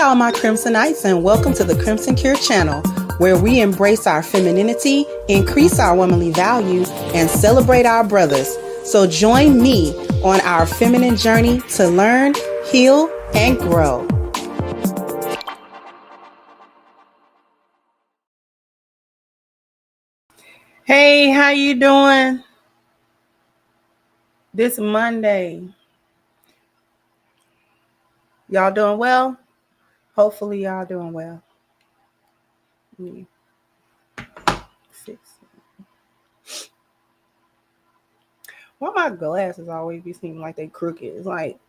all my Crimsonites, and welcome to the Crimson Cure channel, where we embrace our femininity, increase our womanly values, and celebrate our brothers. So join me on our feminine journey to learn, heal, and grow. Hey, how you doing? This Monday. Y'all doing well? Hopefully y'all doing well. Why my glasses always be seeming like they crooked? It's like,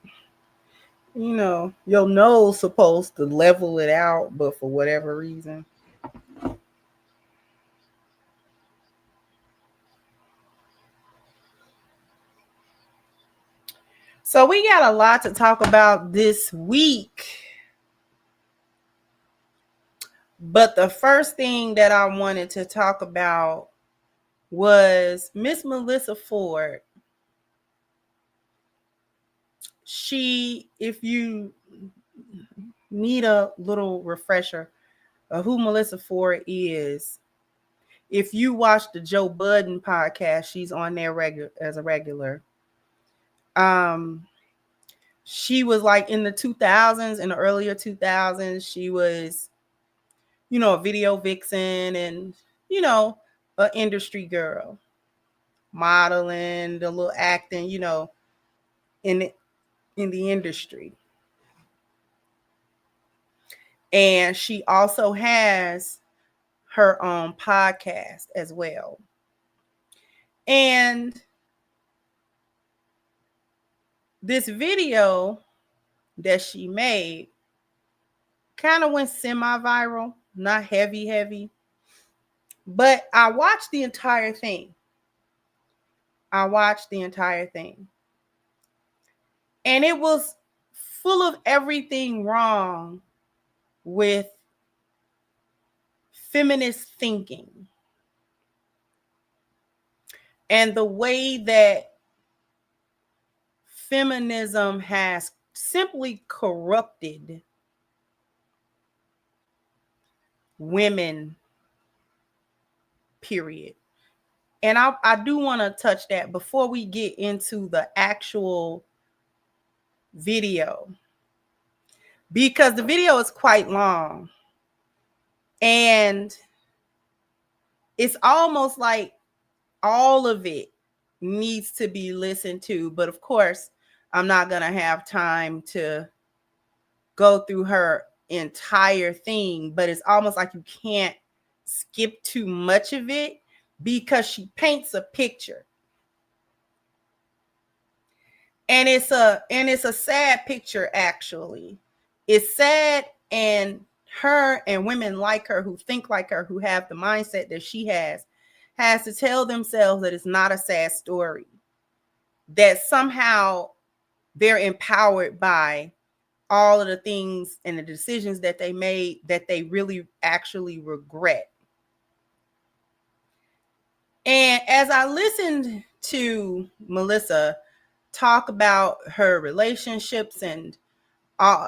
your nose supposed to level it out, but for whatever reason. So we got a lot to talk about this week. But the first thing that I wanted to talk about was Miss Melyssa Ford. If you need a little refresher of who Melyssa Ford is, if you watch the Joe Budden podcast, she's on there as a regular. She was like in the 2000s, in the earlier 2000s, she was, a video vixen and, an industry girl, modeling, a little acting, in the industry. And she also has her own podcast as well. And this video that she made kind of went semi-viral, not heavy, but I watched the entire thing. And it was full of everything wrong with feminist thinking and the way that feminism has simply corrupted women, period. And I do want to touch that before we get into the actual video, because the video is quite long and it's almost like all of it needs to be listened to. But of course, I'm not going to have time to go through her entire thing, but it's almost like you can't skip too much of it because she paints a picture. And it's a sad picture, actually. It's sad, and her and women like her who think like her, who have the mindset that she has to tell themselves that it's not a sad story, that somehow they're empowered by all of the things and the decisions that they made that they really actually regret. And as I listened to Melyssa talk about her relationships and all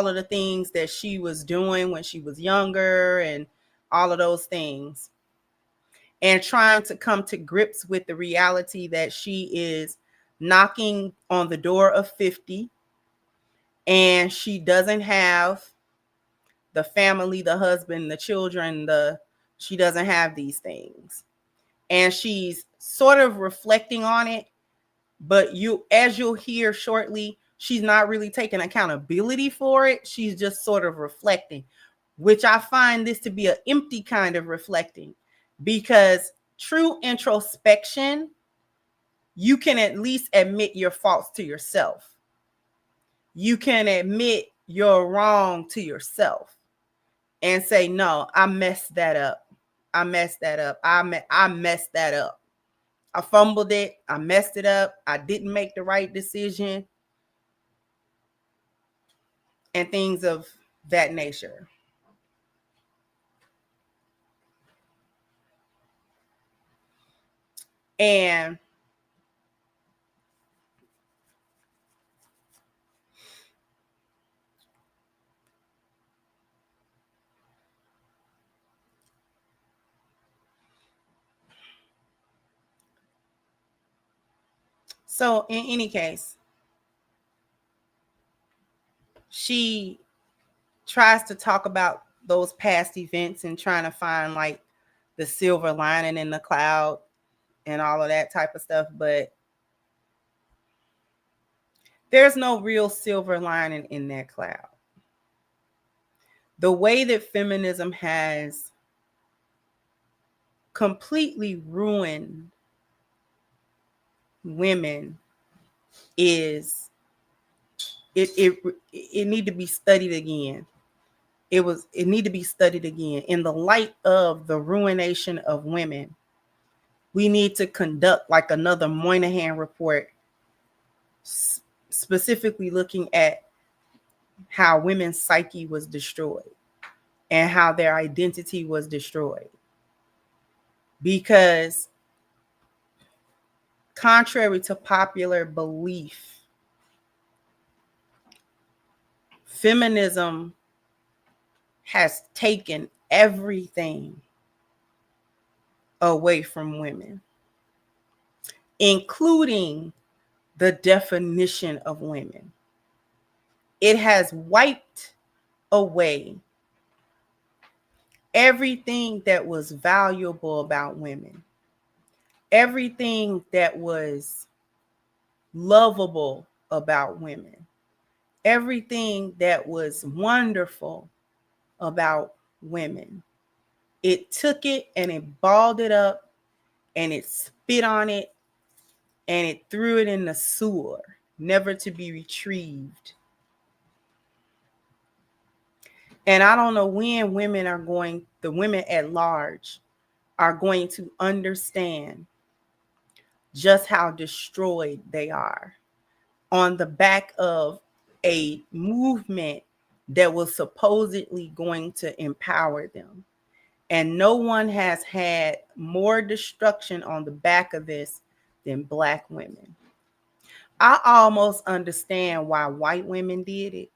of the things that she was doing when she was younger and all of those things, and trying to come to grips with the reality that she is knocking on the door of 50 and she doesn't have the family, the husband, the children, she doesn't have these things. And she's sort of reflecting on it, but as you'll hear shortly, she's not really taking accountability for it. She's just sort of reflecting, which I find this to be an empty kind of reflecting, because true introspection, you can at least admit your faults to yourself. You can admit you're wrong to yourself and say, no, I messed that up. I messed that up. I fumbled it. I messed it up. I didn't make the right decision. And things of that nature. And So in any case, she tries to talk about those past events and trying to find like the silver lining in the cloud and all of that type of stuff, but there's no real silver lining in that cloud. The way that feminism has completely ruined women is it need to be studied again. It need to be studied again in the light of the ruination of women. We need to conduct like another Moynihan report, specifically looking at how women's psyche was destroyed and how their identity was destroyed. Because contrary to popular belief, feminism has taken everything away from women, including the definition of women. It has wiped away everything that was valuable about women, everything that was lovable about women, everything that was wonderful about women. It took it and it balled it up and it spit on it and it threw it in the sewer, never to be retrieved. And I don't know when the women at large are going to understand just how destroyed they are on the back of a movement that was supposedly going to empower them. And no one has had more destruction on the back of this than Black women. I almost understand why white women did it.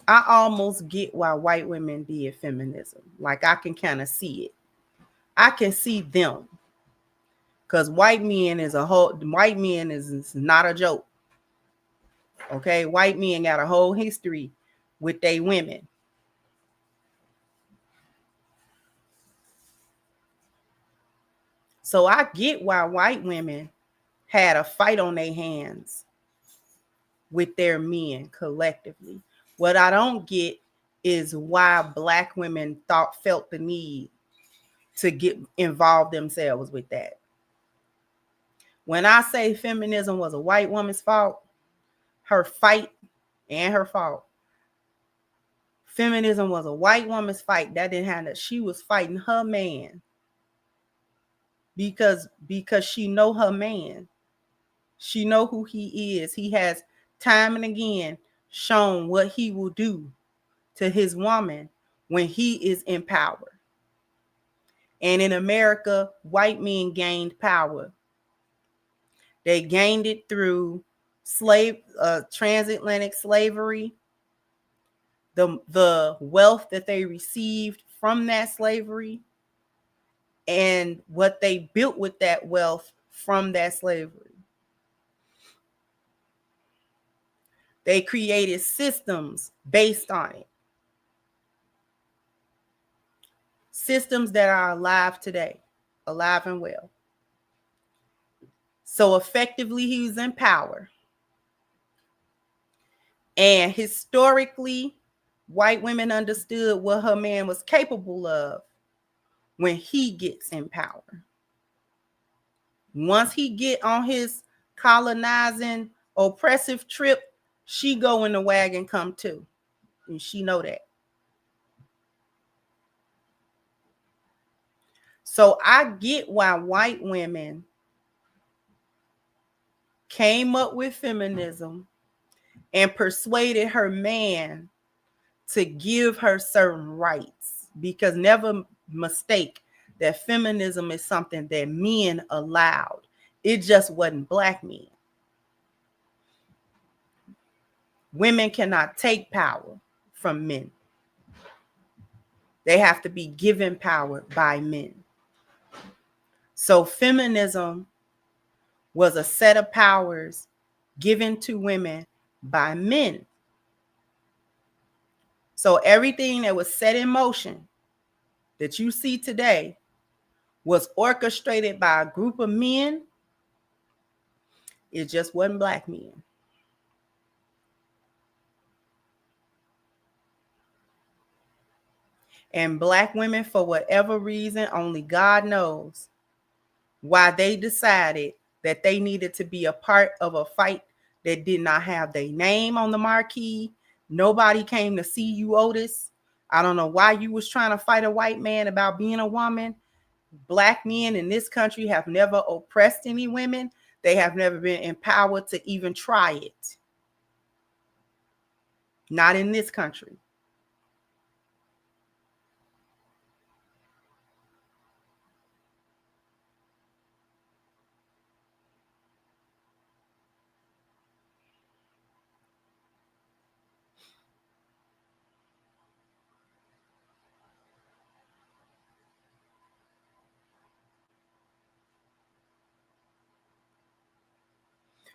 I almost get why white women did feminism. Like I can kind of see it. I can see them. Because white men is not a joke. Okay, white men got a whole history with they women. So I get why white women had a fight on their hands with their men collectively. What I don't get is why Black women felt the need to get involved themselves with that. When I say feminism was a white woman's fault, her fight and her fault. Feminism was a white woman's fight. That didn't have that. She was fighting her man because she know her man. She know who he is. He has time and again shown what he will do to his woman when he is in power. And in America, white men gained power. They gained it through transatlantic slavery, the wealth that they received from that slavery, and what they built with that wealth from that slavery. They created systems based on it. Systems that are alive today, alive and well. So effectively, he was in power. And historically, white women understood what her man was capable of when he gets in power. Once he get on his colonizing, oppressive trip, she go in the wagon come too. And she know that. So I get why white women came up with feminism and persuaded her man to give her certain rights, because never mistake that feminism is something that men allowed. It just wasn't Black men. Women cannot take power from men. They have to be given power by men. So feminism was a set of powers given to women by men. So everything that was set in motion that you see today was orchestrated by a group of men. It just wasn't Black men. And Black women, for whatever reason, only God knows why they decided that they needed to be a part of a fight that did not have their name on the marquee. Nobody came to see you, Otis. I don't know why you was trying to fight a white man about being a woman. Black men in this country have never oppressed any women. They have never been empowered to even try it. Not in this country.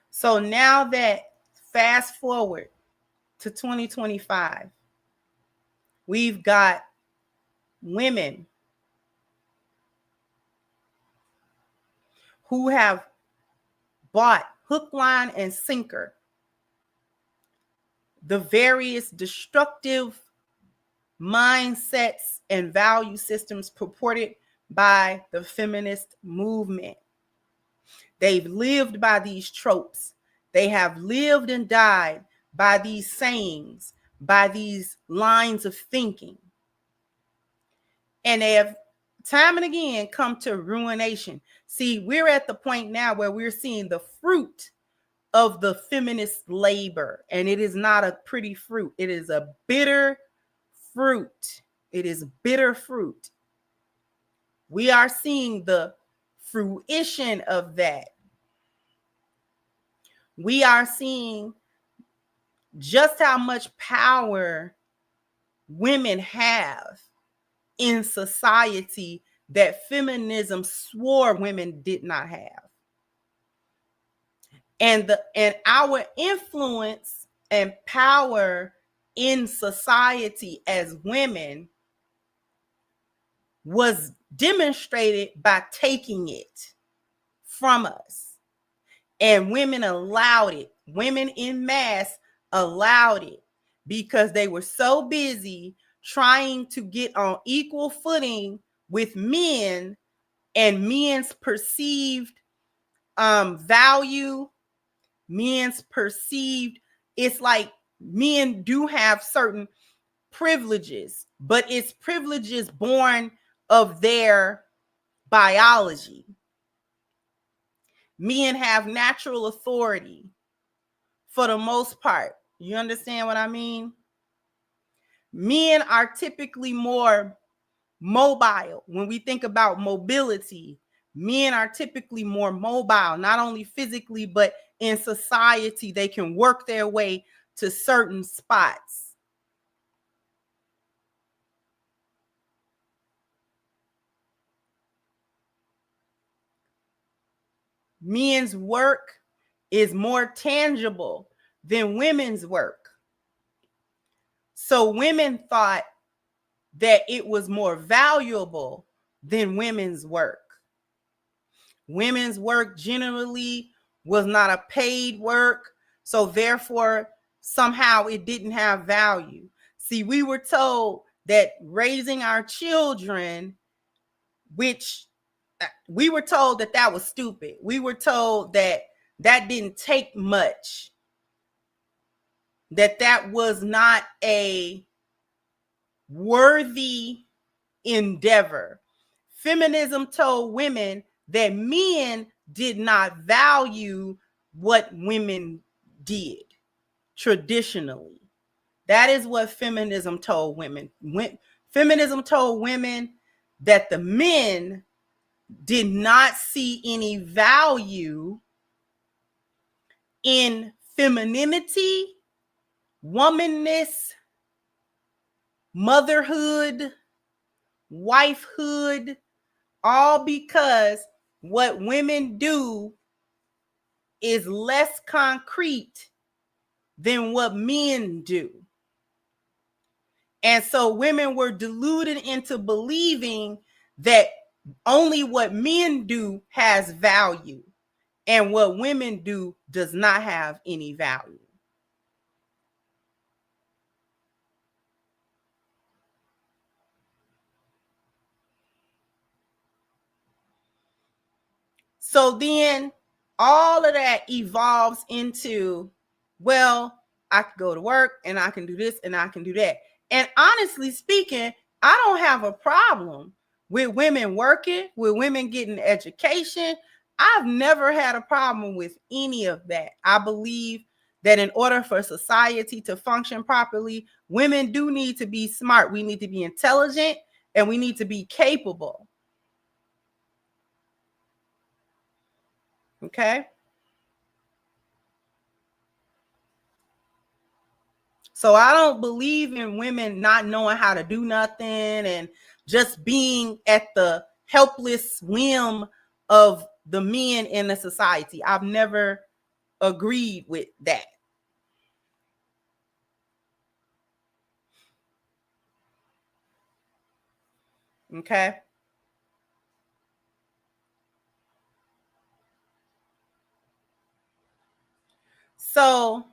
So now that fast forward to 2025, we've got women who have bought hook, line, and sinker the various destructive mindsets and value systems purported by the feminist movement. They've lived by these tropes. They have lived and died by these sayings, by these lines of thinking. And they have time and again come to ruination. See, we're at the point now where we're seeing the fruit of the feminist labor. And it is not a pretty fruit. It is a bitter fruit. It is bitter fruit. We are seeing the fruition of that. We are seeing just how much power women have in society that feminism swore women did not have. And our influence and power in society as women was demonstrated by taking it from us. And women allowed it. Women in mass allowed it because they were so busy trying to get on equal footing with men and men's perceived value, men's perceived, it's like men do have certain privileges, but it's privileges born of their biology. Men have natural authority for the most part. You understand what I mean? Men are typically more mobile. When we think about mobility, men are typically more mobile, not only physically, but in society. They can work their way to certain spots. Men's work is more tangible than women's work. So women thought that it was more valuable than women's work. Women's work generally was not a paid work, so therefore somehow it didn't have value. See, we were told that raising our children, which we were told that that was stupid. We were told that that didn't take much, that that was not a worthy endeavor. Feminism told women that men did not value what women did traditionally. That is what feminism told women. Feminism told women that the men did not see any value in femininity, womanness, motherhood, wifehood, all because what women do is less concrete than what men do. And so women were deluded into believing that only what men do has value and what women do does not have any value. So then all of that evolves into, well, I can go to work and I can do this and I can do that. And honestly speaking, I don't have a problem with women working, with women getting education. I've never had a problem with any of that. I believe that in order for society to function properly, women do need to be smart. We need to be intelligent and we need to be capable. Okay? So I don't believe in women not knowing how to do nothing and just being at the helpless whim of the men in the society. I've never agreed with that. Okay. So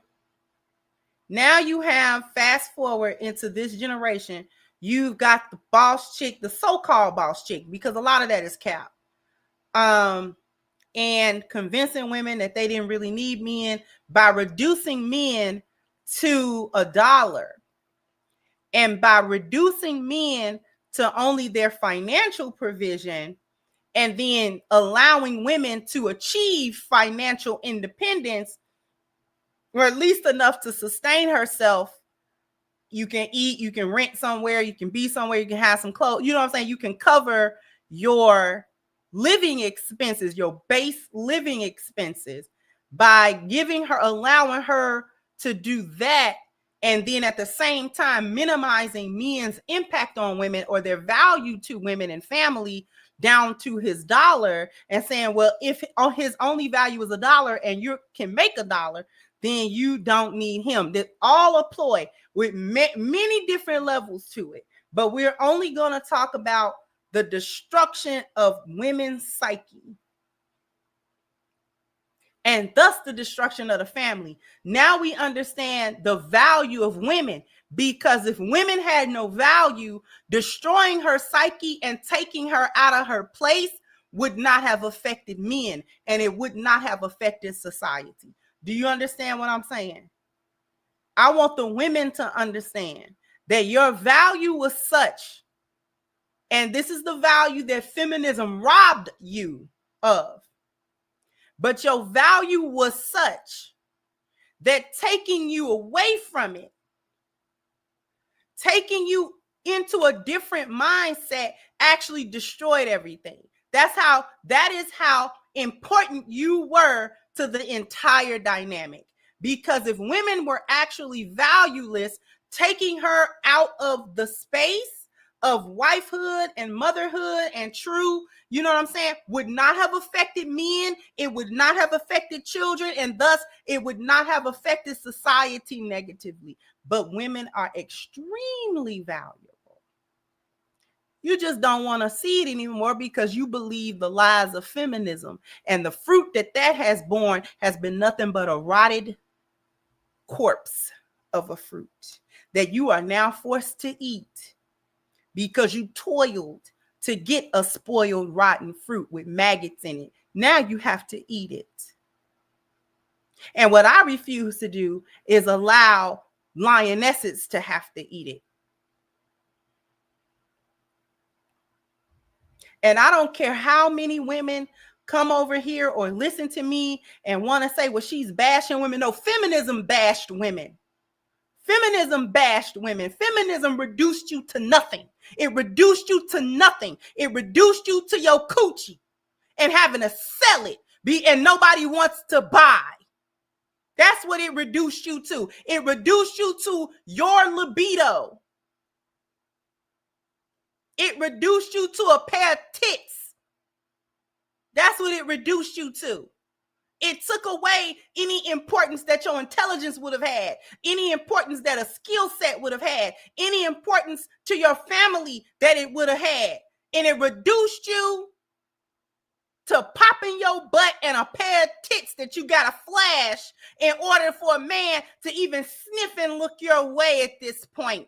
now you have, fast forward into this generation, you've got the boss chick, the so-called boss chick, because a lot of that is cap. And convincing women that they didn't really need men by reducing men to $1. And by reducing men to only their financial provision, and then allowing women to achieve financial independence, or at least enough to sustain herself. You can eat, you can rent somewhere, you can be somewhere, you can have some clothes. You know what I'm saying? You can cover your living expenses, your base living expenses, by giving her, allowing her to do that. And then at the same time, minimizing men's impact on women or their value to women and family down to his $1, and saying, well, if his only value is $1 and you can make $1, then you don't need him. That all a ploy with many different levels to it. But we're only going to talk about the destruction of women's psyche, and thus the destruction of the family. Now we understand the value of women, because if women had no value, destroying her psyche and taking her out of her place would not have affected men, and it would not have affected society. Do you understand what I'm saying? I want the women to understand that your value was such, and this is the value that feminism robbed you of, but your value was such that taking you away from it, taking you into a different mindset, actually destroyed everything. That is how important you were to the entire dynamic. Because if women were actually valueless, taking her out of the space of wifehood and motherhood and true, you know what I'm saying, would not have affected men, it would not have affected children, and thus it would not have affected society negatively. But women are extremely valuable. You just don't want to see it anymore because you believe the lies of feminism, and the fruit that has borne has been nothing but a rotted corpse of a fruit that you are now forced to eat because you toiled to get a spoiled, rotten fruit with maggots in it. Now you have to eat it. And what I refuse to do is allow lionesses to have to eat it. And I don't care how many women come over here or listen to me and want to say, well, she's bashing women. No, feminism bashed women. Feminism bashed women. Feminism reduced you to nothing. It reduced you to nothing. It reduced you to your coochie and having to sell it, and nobody wants to buy. That's what it reduced you to. It reduced you to your libido. It reduced you to a pair of tits. That's what it reduced you to. It took away any importance that your intelligence would have had, any importance that a skill set would have had, any importance to your family that it would have had. And it reduced you to popping your butt and a pair of tits that you got to flash in order for a man to even sniff and look your way at this point.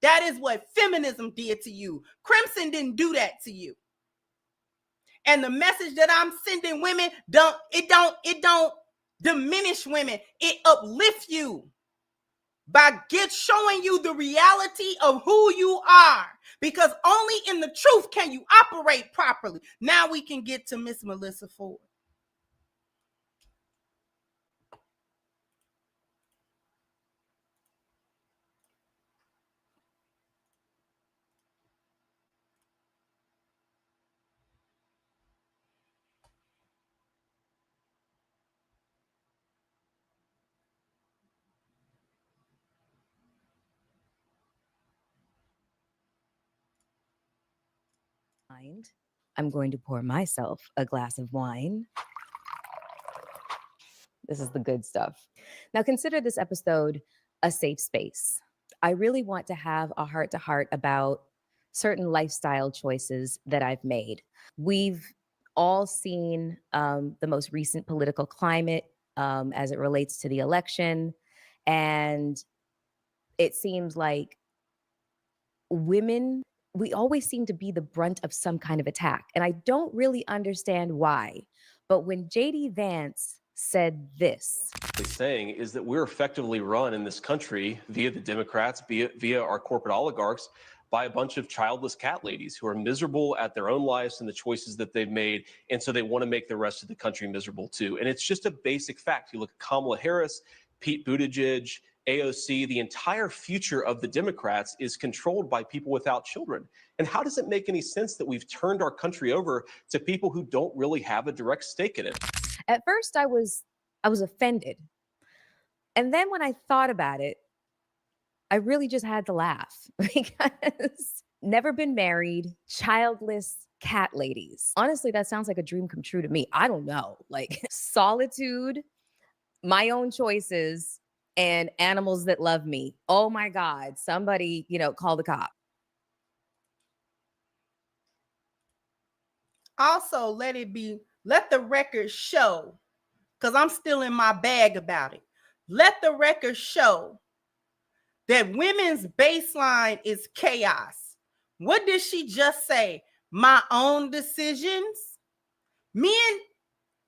That is what feminism did to you. Crimson didn't do that to you. And the message that I'm sending women, don't diminish women. It uplifts you by showing you the reality of who you are. Because only in the truth can you operate properly. Now we can get to Miss Melyssa Ford. I'm going to pour myself a glass of wine. This is the good stuff. Now consider this episode a safe space. I really want to have a heart-to-heart about certain lifestyle choices that I've made. We've all seen the most recent political climate as it relates to the election. And it seems like women, we always seem to be the brunt of some kind of attack. And I don't really understand why. But when J.D. Vance said this. Saying is that we're effectively run in this country via the Democrats, via our corporate oligarchs, by a bunch of childless cat ladies who are miserable at their own lives and the choices that they've made. And so they want to make the rest of the country miserable too. And it's just a basic fact. You look at Kamala Harris, Pete Buttigieg, AOC, the entire future of the Democrats is controlled by people without children. And how does it make any sense that we've turned our country over to people who don't really have a direct stake in it? At first, I was offended. And then when I thought about it, I really just had to laugh because never been married, childless cat ladies. Honestly, that sounds like a dream come true to me. I don't know, like solitude, my own choices, and animals that love me. Oh my God, somebody, call the cop. Also, let the record show, because I'm still in my bag about it. Let the record show that women's baseline is chaos. What did she just say? My own decisions? Men,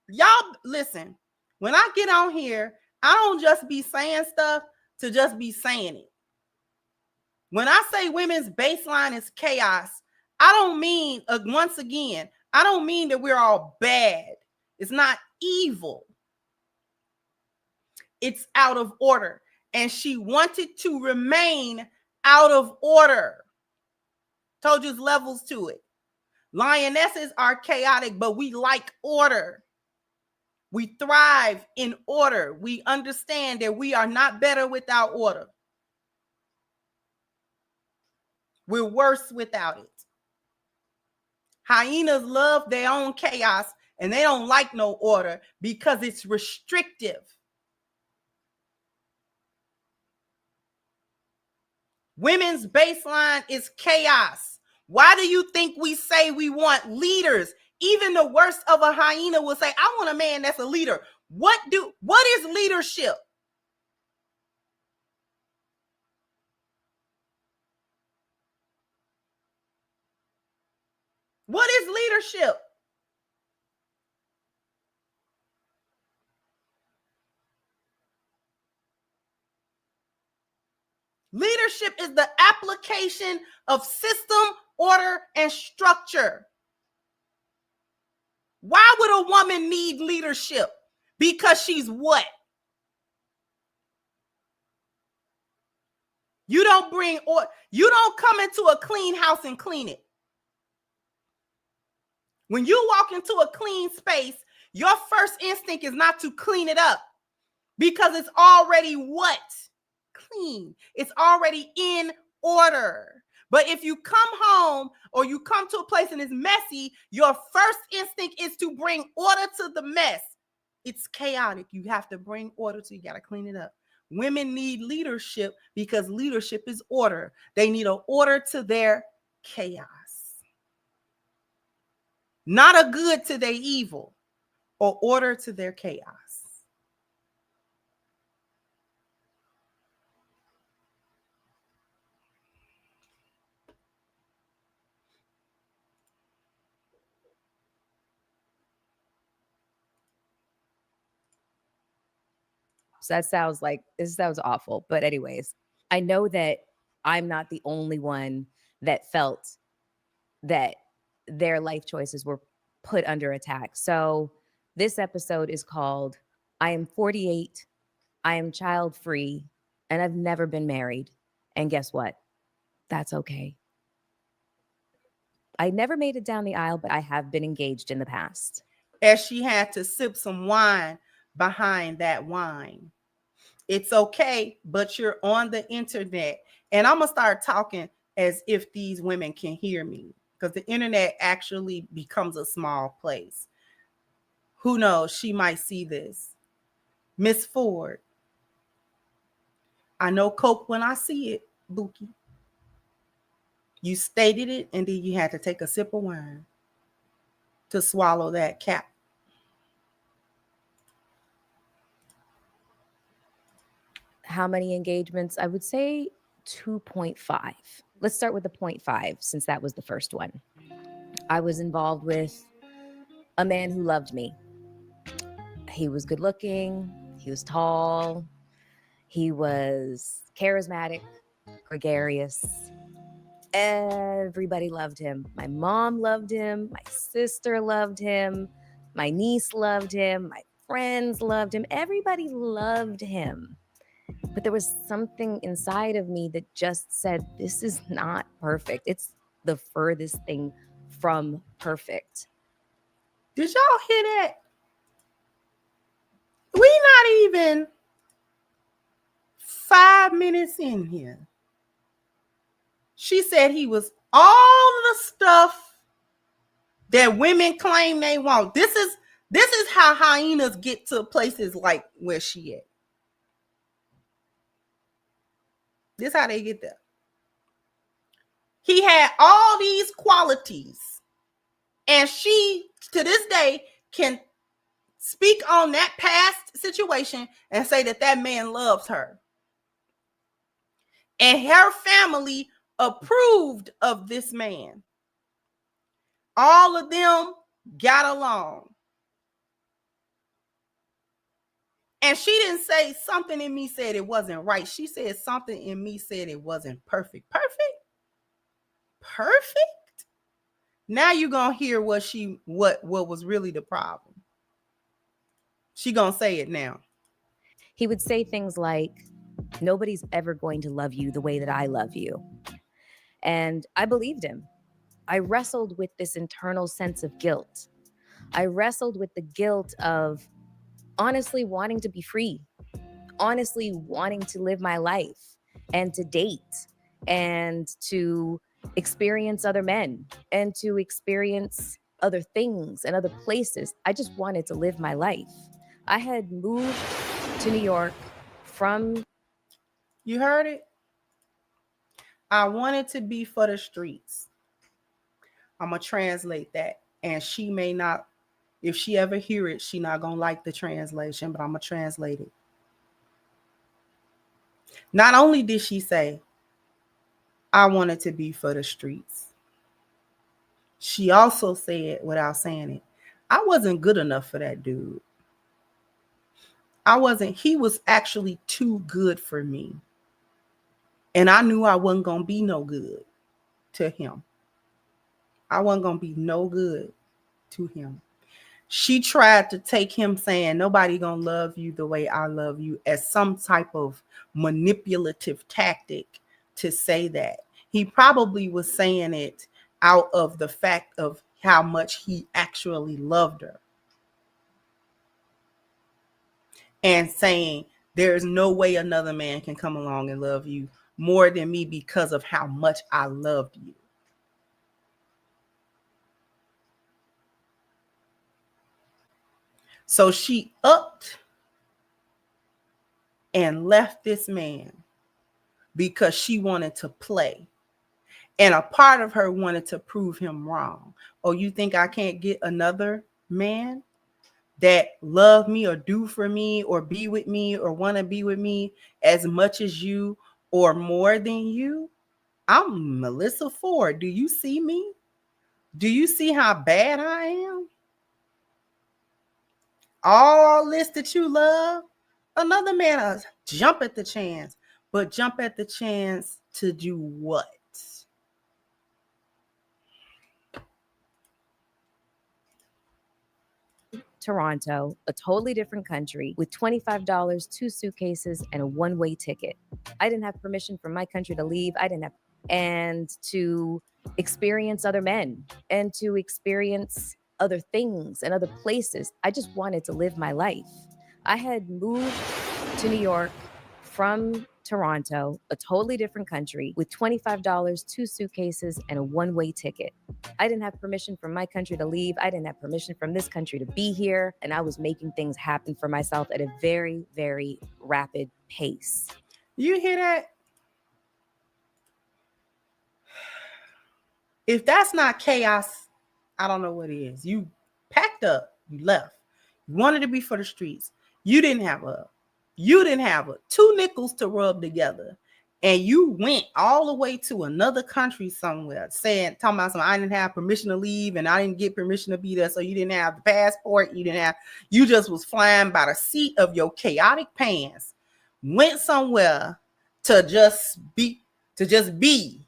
y'all listen, when I get on here, I don't just be saying stuff to just be saying it. When I say women's baseline is chaos, I don't mean, once again, I don't mean that we're all bad. It's not evil. It's out of order. And she wanted to remain out of order. Told you there's levels to it. Lionesses are chaotic, but we like order. We thrive in order. We understand that we are not better without order. We're worse without it. Hyenas love their own chaos and they don't like no order because it's restrictive. Women's baseline is chaos. Why do you think we say we want leaders? Even the worst of a hyena will say, I want a man that's a leader. What is leadership? What is leadership? Leadership is the application of system, order, and structure. Why would a woman need leadership? Because she's what? You don't come into a clean house and clean it. When you walk into a clean space, your first instinct is not to clean it up because it's already what? Clean. It's already in order. But if you come home or you come to a place and it's messy, your first instinct is to bring order to the mess. It's chaotic. You have to bring order, so you got to clean it up. Women need leadership because leadership is order. They need an order to their chaos. Not a good to their evil, or order to their chaos. So that sounds like, this sounds awful. But anyways, I know that I'm not the only one that felt that their life choices were put under attack. So this episode is called I Am 48, I Am Child Free, and I've never been married. And guess what? That's okay. I never made it down the aisle, but I have been engaged in the past. As she had to sip some wine behind that wine. It's okay, but you're on the internet. And I'm going to start talking as if these women can hear me, because the internet actually becomes a small place. Who knows? She might see this. Miss Ford, I know Coke when I see it, Bookie. You stated it, and then you had to take a sip of wine to swallow that cap. How many engagements? I would say 2.5. Let's start with the 0.5, since that was the first one. I was involved with a man who loved me. He was good looking, he was tall, he was charismatic, gregarious. Everybody loved him. My mom loved him, my sister loved him, my niece loved him, my friends loved him. Everybody loved him. But there was something inside of me that just said, this is not perfect. It's the furthest thing from perfect. Did y'all hear that? We not even 5 minutes in here. She said he was all the stuff that women claim they want. This is how hyenas get to places like where she at. This is how they get there. He had all these qualities, and she, to this day, can speak on that past situation and say that that man loves her. And her family approved of this man. All of them got along. And she didn't say something in me said it wasn't right. She said something in me said it wasn't perfect. Perfect? Now you're going to hear what was really the problem. She going to say it now. He would say things like, nobody's ever going to love you the way that I love you. And I believed him. I wrestled with this internal sense of guilt. I wrestled with the guilt of honestly wanting to be free, honestly wanting to live my life and to date and to experience other men and to experience other things and other places. I just wanted to live my life. I had moved to New York from... You heard it? I wanted to be for the streets. I'm going to translate that. And she may not, if she ever hear it, she not going to like the translation, but I'm going to translate it. Not only did she say, I wanted to be for the streets, she also said, without saying it, I wasn't good enough for that dude. He was actually too good for me. And I knew I wasn't going to be no good to him. I wasn't going to be no good to him. She tried to take him saying, nobody going to love you the way I love you, as some type of manipulative tactic to say that. He probably was saying it out of the fact of how much he actually loved her. And saying, there's no way another man can come along and love you more than me because of how much I loved you. So she upped and left this man because she wanted to play. And a part of her wanted to prove him wrong. Oh, you think I can't get another man that love me or do for me or be with me or want to be with me as much as you or more than you? I'm Melyssa Ford. Do you see me? Do you see how bad I am? All this that you love, another man will jump at the chance, but jump at the chance to do what? Toronto, a totally different country, with $25, 2 suitcases, and a one-way ticket. I didn't have permission from my country to leave. And to experience other men and to experience other things and other places. I just wanted to live my life. I had moved to New York from Toronto, a totally different country, with $25, 2 suitcases, and a one-way ticket. I didn't have permission from my country to leave. I didn't have permission from this country to be here. And I was making things happen for myself at a very, very rapid pace. You hear that? If that's not chaos, I don't know what is. You packed up, you left. You wanted to be for the streets. You didn't have two nickels to rub together. And you went all the way to another country somewhere talking about something. I didn't have permission to leave and I didn't get permission to be there. So you didn't have the passport. You just was flying by the seat of your chaotic pants. Went somewhere to just be.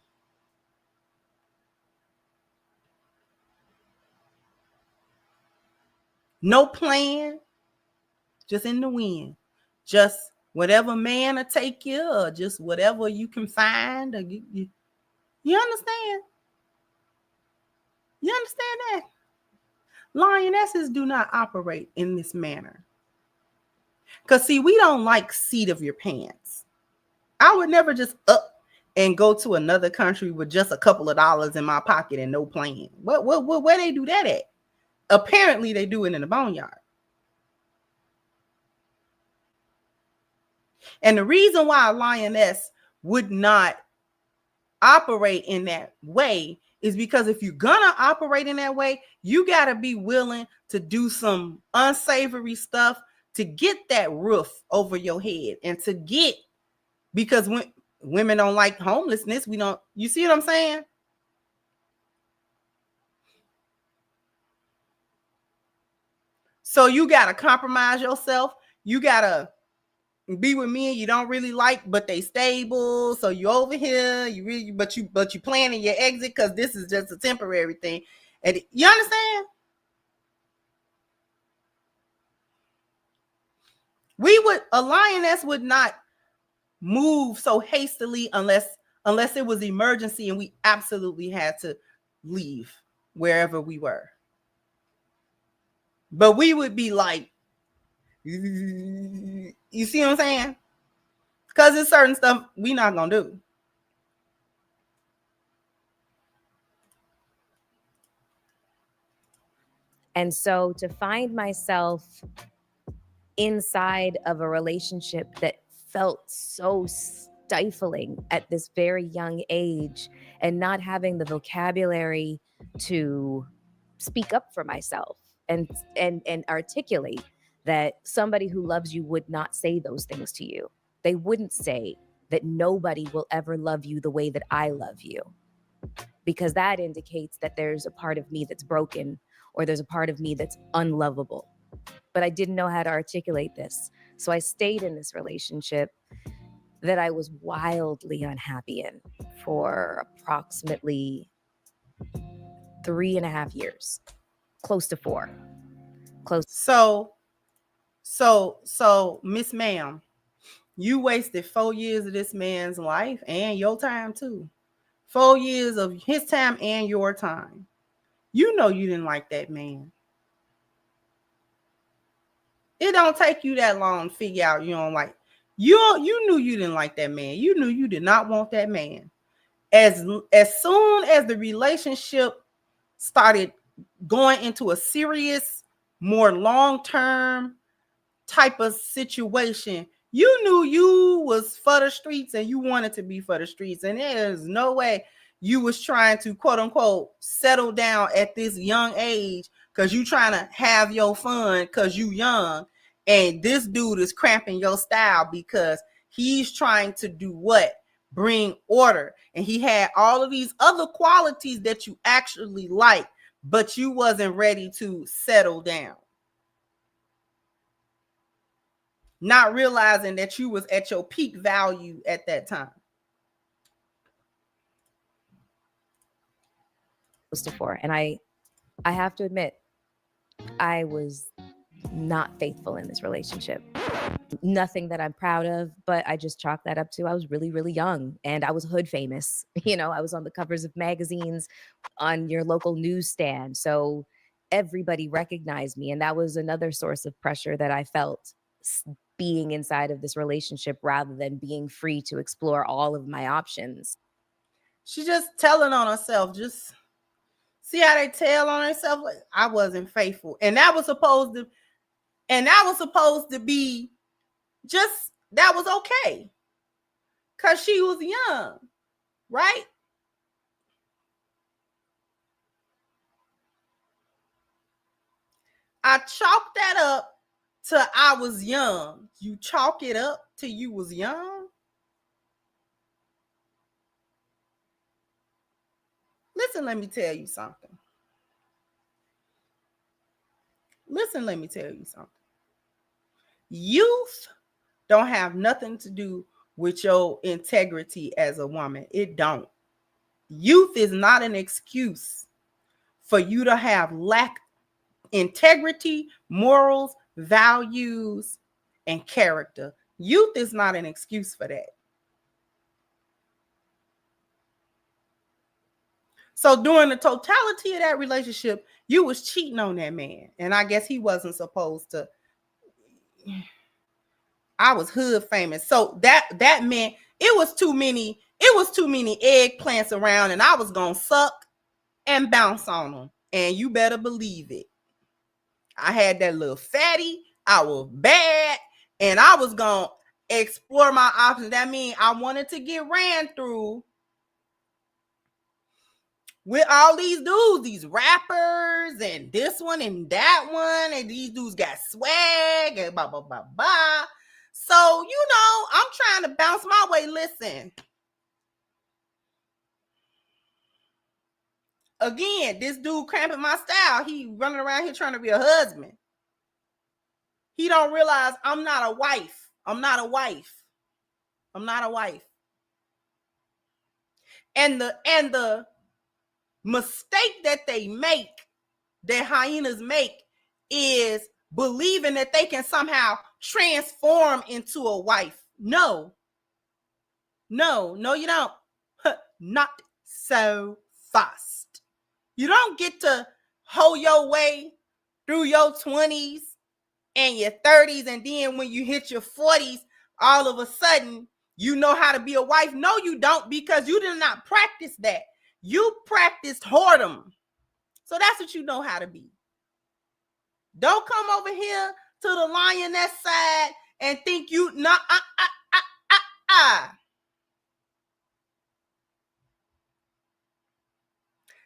No plan, just in the wind. Just whatever man will take you, or just whatever you can find. You understand? You understand that? Lionesses do not operate in this manner. Because, see, we don't like seat of your pants. I would never just up and go to another country with just a couple of dollars in my pocket and no plan. Where they do that at? Apparently, they do it in the boneyard. And the reason why a lioness would not operate in that way is because if you're gonna operate in that way, you got to be willing to do some unsavory stuff to get that roof over your head and to get, because when women don't like homelessness, you see what I'm saying? So you got to compromise yourself. You got to be with men you don't really like, but they stable. So you over here, but you planning your exit because this is just a temporary thing. And you understand? A lioness would not move so hastily unless it was emergency and we absolutely had to leave wherever we were. But we would be like, you see what I'm saying? Because there's certain stuff we not going to do. And so to find myself inside of a relationship that felt so stifling at this very young age and not having the vocabulary to speak up for myself and articulate that somebody who loves you would not say those things to you. They wouldn't say that nobody will ever love you the way that I love you, because that indicates that there's a part of me that's broken or there's a part of me that's unlovable. But I didn't know how to articulate this. So I stayed in this relationship that I was wildly unhappy in for approximately 3.5 years, close to 4. So Miss Ma'am, you wasted 4 years of this man's life and your time too. 4 years of his time and your time. You know you didn't like that man. It don't take you that long to figure out you don't like. You knew you didn't like that man. You knew you did not want that man. As soon as the relationship started going into a serious more long-term type of situation, you knew you was for the streets and you wanted to be for the streets. And there's no way you was trying to, quote unquote, settle down at this young age because you trying to have your fun because you young. And this dude is cramping your style because he's trying to do what? Bring order. And he had all of these other qualities that you actually like, but you wasn't ready to settle down. Not realizing that you was at your peak value at that time. Before, and I have to admit, I was not faithful in this relationship. Nothing that I'm proud of, but I just chalk that up to I was really, really young and I was hood famous. You know, I was on the covers of magazines, on your local newsstand. So everybody recognized me. And that was another source of pressure that I felt being inside of this relationship rather than being free to explore all of my options. She's just telling on herself. Just see how they tell on herself. Like, I wasn't faithful. And that was supposed to be just, that was okay. Because she was young, right? I chalked that up to I was young. You chalk it up to you was young? Listen, let me tell you something. Youth don't have nothing to do with your integrity as a woman. It don't. Youth is not an excuse for you to have lack integrity, morals, values, and character. Youth is not an excuse for that. So during the totality of that relationship, you was cheating on that man. And I guess he wasn't supposed to. I was hood famous. So that meant it was too many eggplants around and I was going to suck and bounce on them. And you better believe it. I had that little fatty. I was bad. And I was going to explore my options. That means I wanted to get ran through with all these dudes, these rappers, and this one and that one, and these dudes got swag and blah, blah, blah, blah. So, you know, I'm trying to bounce my way. Listen. Again, this dude cramping my style. He running around here trying to be a husband. He don't realize I'm not a wife. I'm not a wife. And the mistake that they make, that hyenas make, is believing that they can somehow transform into a wife. No, you don't. Not so fast. You don't get to hoe your way through your 20s and your 30s, and then when you hit your 40s, all of a sudden, you know how to be a wife. No, you don't, because you did not practice that. You practiced whoredom. So that's what you know how to be. Don't come over here to the lioness side and think you not.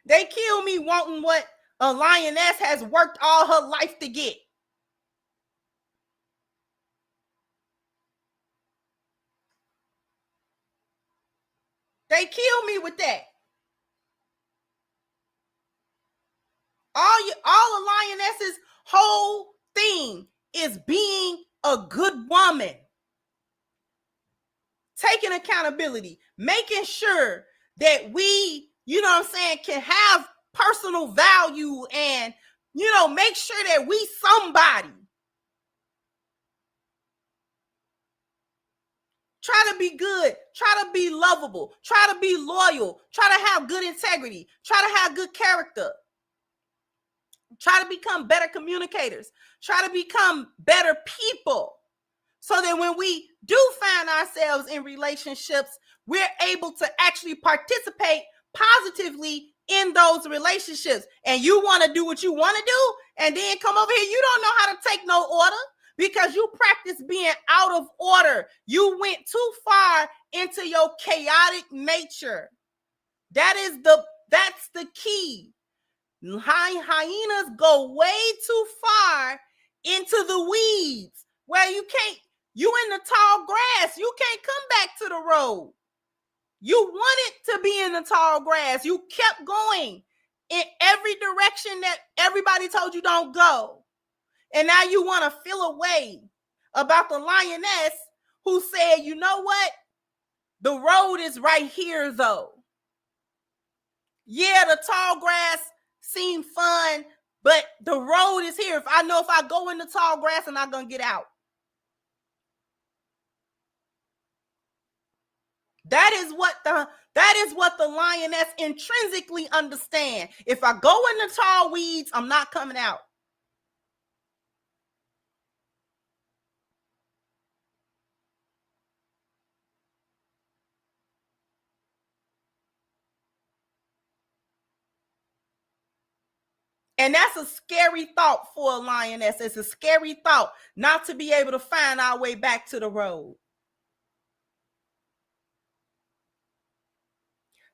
They kill me wanting what a lioness has worked all her life to get. They kill me with that. All a lioness's whole thing is being a good woman. Taking accountability, making sure that we, you know what I'm saying, can have personal value and, you know, make sure that we somebody. Try to be good. Try to be lovable. Try to be loyal. Try to have good integrity. Try to have good character. Try to become better communicators. Try to become better people. So that when we do find ourselves in relationships, we're able to actually participate positively in those relationships. And you want to do what you want to do, and then come over here. You don't know how to take no order because you practice being out of order. You went too far into your chaotic nature. That's the key. Hyenas go way too far into the weeds where you in the tall grass. You can't come back to the road. You wanted to be in the tall grass. You kept going in every direction that everybody told you don't go. And now you want to feel away about the lioness who said, you know what? The road is right here, though. Yeah, the tall grass seemed fun, but the road is here. If I go in the tall grass, I'm not going to get out. That is what the lioness intrinsically understand. If I go in the tall weeds, I'm not coming out. And that's a scary thought for a lioness. It's a scary thought not to be able to find our way back to the road.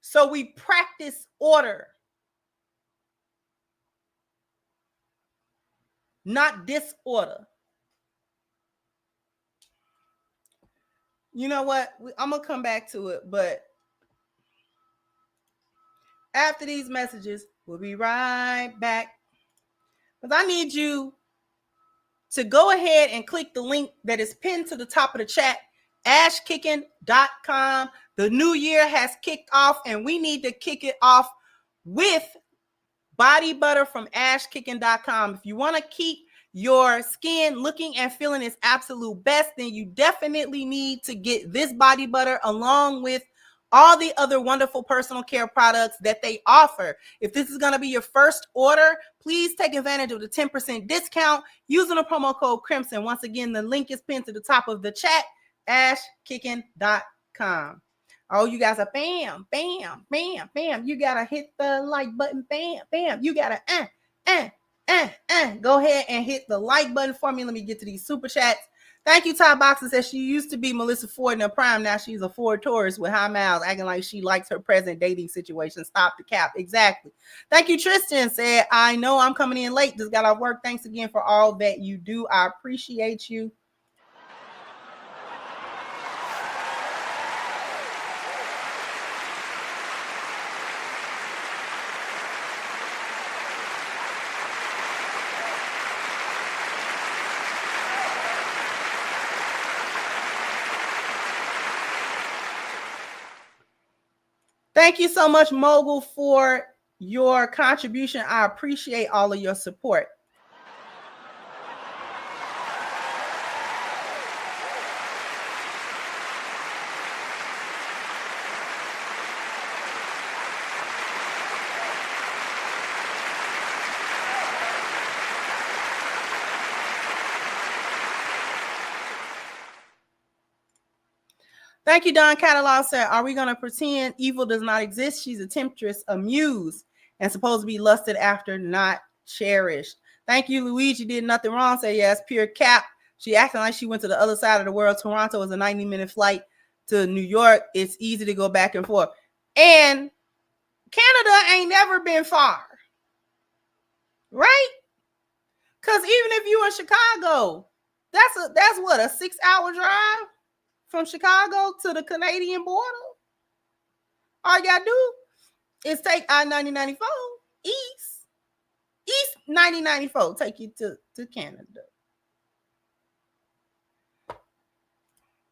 So we practice order, not disorder. You know what? I'm going to come back to it, but after these messages, we'll be right back. Because I need you to go ahead and click the link that is pinned to the top of the chat, ashkicking.com. The new year has kicked off, and we need to kick it off with body butter from ashkicking.com. If you want to keep your skin looking and feeling its absolute best, then you definitely need to get this body butter along with all the other wonderful personal care products that they offer. If this is going to be your first order, please take advantage of the 10% discount using the promo code Crimson. Once again, the link is pinned to the top of the chat, ashkicking.com. Oh, you guys are bam, bam, bam, bam. You got to hit the like button, bam, bam. You got to go ahead and hit the like button for me. Let me get to these super chats. Thank you, Ty Boxer says she used to be Melyssa Ford in her prime. Now she's a Ford Taurus with high miles, acting like she likes her present dating situation. Stop the cap. Exactly. Thank you, Tristan said, I know I'm coming in late. Just got off work. Thanks again for all that you do. I appreciate you. Thank you so much, Mogul, for your contribution. I appreciate all of your support. Thank you, Don Catalog said, are we going to pretend evil does not exist? She's a temptress, a muse, and supposed to be lusted after, not cherished. Thank you, Luigi did nothing wrong. Say yes, pure cap. She acting like she went to the other side of the world. Toronto is a 90-minute flight to New York. It's easy to go back and forth. And Canada ain't never been far, right? Because even if you in Chicago, that's what, a 6-hour drive from Chicago to the Canadian border. All you gotta do is take I-90-94 east 90-94, take you to Canada.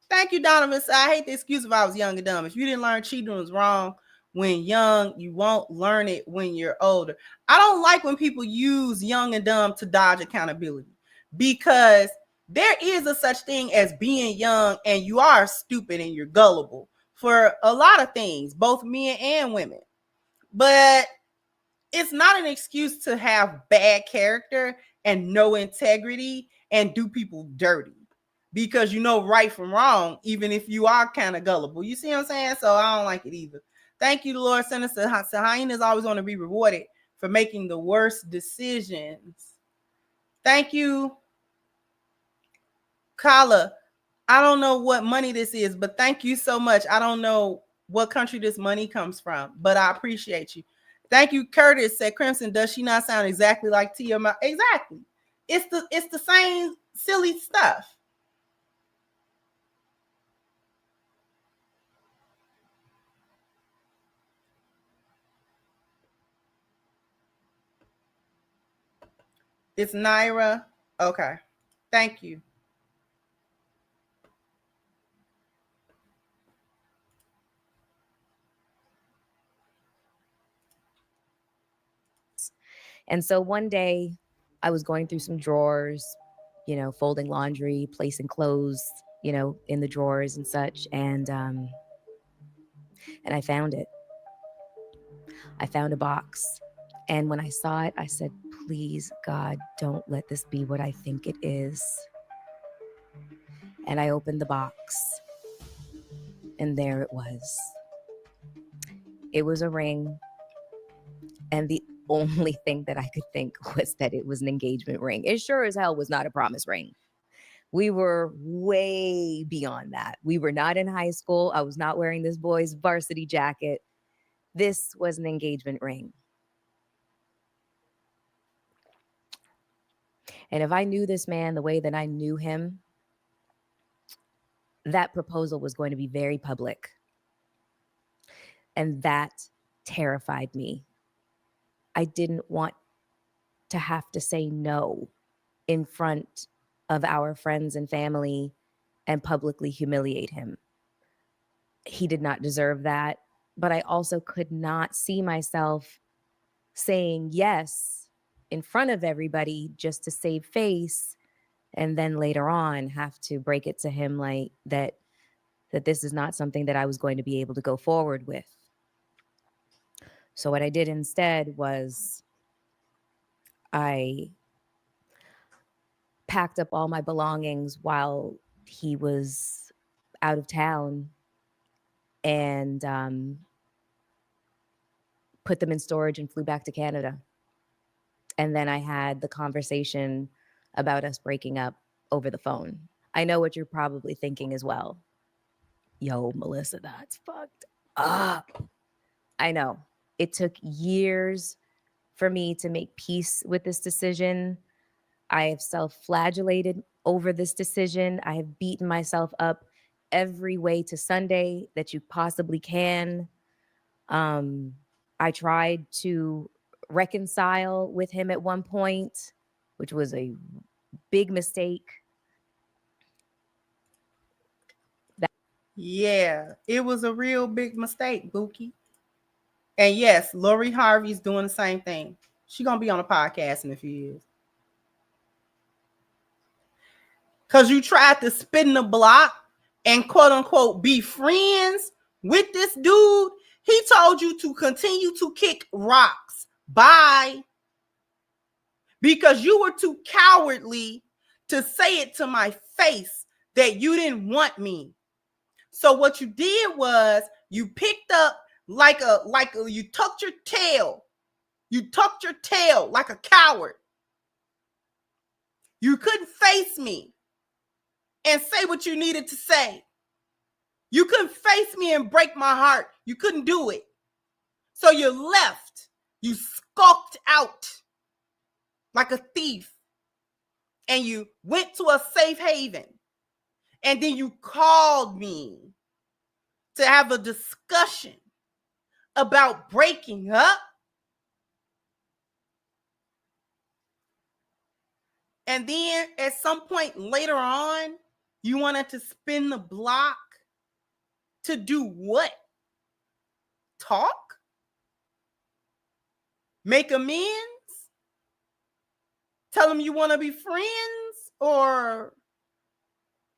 Thank you, Donovan. I hate the excuse if I was young and dumb. If you didn't learn cheating was wrong when young, you won't learn it when you're older. I don't like when people use young and dumb to dodge accountability, because there is a such thing as being young and you are stupid and you're gullible for a lot of things, both men and women. But it's not an excuse to have bad character and no integrity and do people dirty because you know right from wrong, even if you are kind of gullible. You see what I'm saying? So I don't like it either. Thank you, Lord Senator. Hyenas always want to be rewarded for making the worst decisions. Thank you, Kala. I don't know what money this is, but thank you so much. I don't know what country this money comes from, but I appreciate you. Thank you, Curtis. Said Crimson, does she not sound exactly like Tia? Exactly. It's the same silly stuff. It's Naira. Okay. Thank you. And so one day I was going through some drawers, you know, folding laundry, placing clothes, you know, in the drawers and such. And I found it. I found a box. And when I saw it, I said, please, God, don't let this be what I think it is. And I opened the box. And there it was. It was a ring. And the only thing that I could think was that it was an engagement ring. It sure as hell was not a promise ring. We were way beyond that. We were not in high school. I was not wearing this boy's varsity jacket. This was an engagement ring. And if I knew this man the way that I knew him, that proposal was going to be very public. And that terrified me. I didn't want to have to say no in front of our friends and family and publicly humiliate him. He did not deserve that, but I also could not see myself saying yes in front of everybody just to save face, and then later on have to break it to him like that this is not something that I was going to be able to go forward with. So what I did instead was I packed up all my belongings while he was out of town and put them in storage and flew back to Canada. And then I had the conversation about us breaking up over the phone. I know what you're probably thinking as well. Yo, Melyssa, that's fucked up. I know. It took years for me to make peace with this decision. I have self-flagellated over this decision. I have beaten myself up every way to Sunday that you possibly can. I tried to reconcile with him at one point, which was a big mistake. Yeah, it was a real big mistake, Buki. And yes, Lori Harvey's doing the same thing. She's gonna be on a podcast in a few years. Because you tried to spin the block and quote unquote be friends with this dude. He told you to continue to kick rocks. Bye. Because you were too cowardly to say it to my face that you didn't want me. So what you did was you picked up you tucked your tail. You tucked your tail like a coward. You couldn't face me and say what you needed to say. You couldn't face me and break my heart. You couldn't do it. So you left. You skulked out like a thief. And you went to a safe haven. And then you called me to have a discussion about breaking up. And then at some point later on, you wanted to spin the block to do what? Talk? Make amends? Tell him you want to be friends? Or,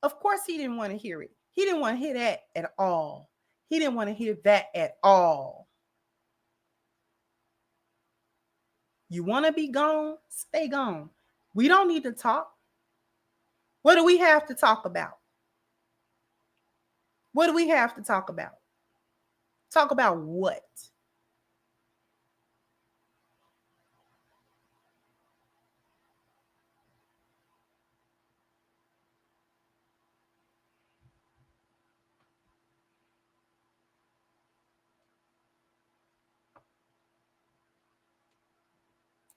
of course, he didn't want to hear it. He didn't want to hear that at all. He didn't want to hear that at all. You want to be gone? Stay gone. We don't need to talk. What do we have to talk about? What do we have to talk about? Talk about what?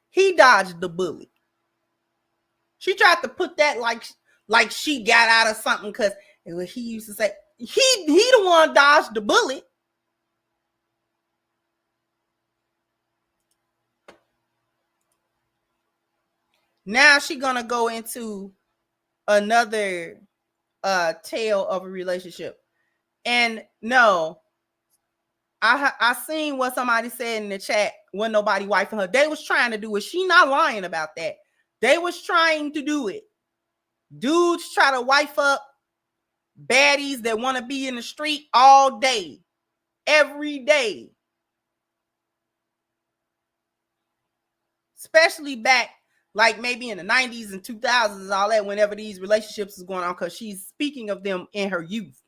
He dodged the bullet. She tried to put that like she got out of something because he used to say he the one dodged the bullet. Now she gonna go into another tale of a relationship. And no, I seen what somebody said in the chat. Wasn't nobody wifing her. They was trying to do it. She not lying about that. They was trying to do it. Dudes try to wife up baddies that want to be in the street all day, every day. Especially back like maybe in the 90s and 2000s and all that, whenever these relationships is going on, because she's speaking of them in her youth.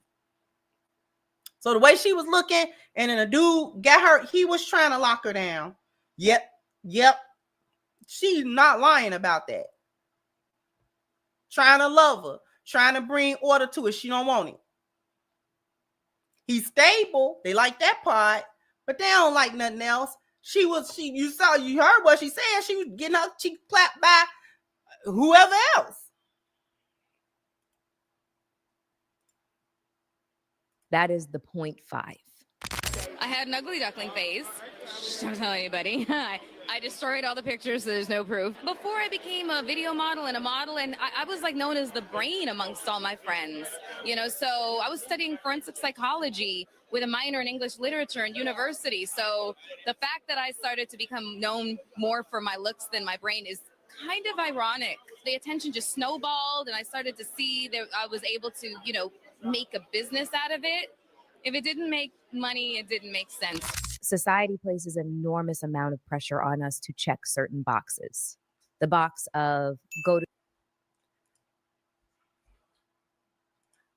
So the way she was looking, and then a dude got her, he was trying to lock her down. Yep. She's not lying about that. Trying to love her, trying to bring order to it. She don't want it. He's stable. They like that part, but they don't like nothing else. You heard what she said. She was getting her cheek clapped by whoever else. That is the 0.5. I had an ugly duckling phase. Don't tell anybody. I destroyed all the pictures, so there's no proof. Before I became a video model and a model, and I was like known as the brain amongst all my friends, so I was studying forensic psychology with a minor in English literature in university. So the fact that I started to become known more for my looks than my brain is kind of ironic. The attention just snowballed, and I started to see that I was able to, make a business out of it. If it didn't make money, it didn't make sense. Society places an enormous amount of pressure on us to check certain boxes. The box of go to.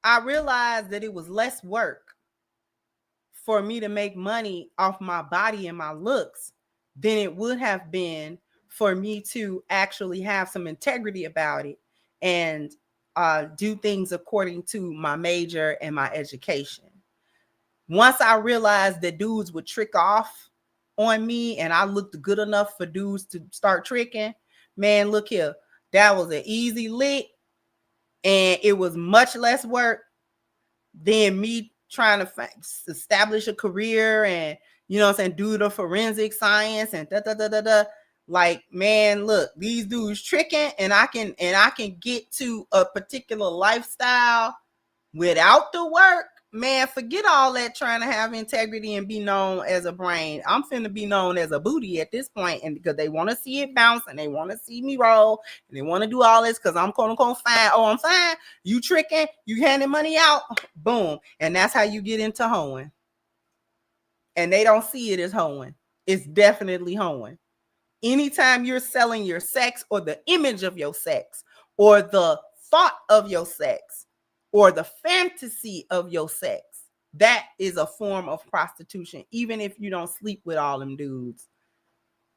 I realized that it was less work for me to make money off my body and my looks than it would have been for me to actually have some integrity about it and do things according to my major and my education. Once I realized that dudes would trick off on me and I looked good enough for dudes to start tricking, man, look here, that was an easy lick, and it was much less work than me trying to establish a career and, do the forensic science and da. Like, man, look, these dudes tricking, and I can get to a particular lifestyle without the work. Man, forget all that trying to have integrity and be known as a brain. I'm finna be known as a booty at this point, and because they want to see it bounce and they want to see me roll and they want to do all this because I'm quote unquote fine. Oh, I'm fine. You tricking, you handing money out, boom. And that's how you get into hoeing. And they don't see it as hoeing. It's definitely hoeing. Anytime you're selling your sex or the image of your sex or the thought of your sex or the fantasy of your sex, that is a form of prostitution, even if you don't sleep with all them dudes.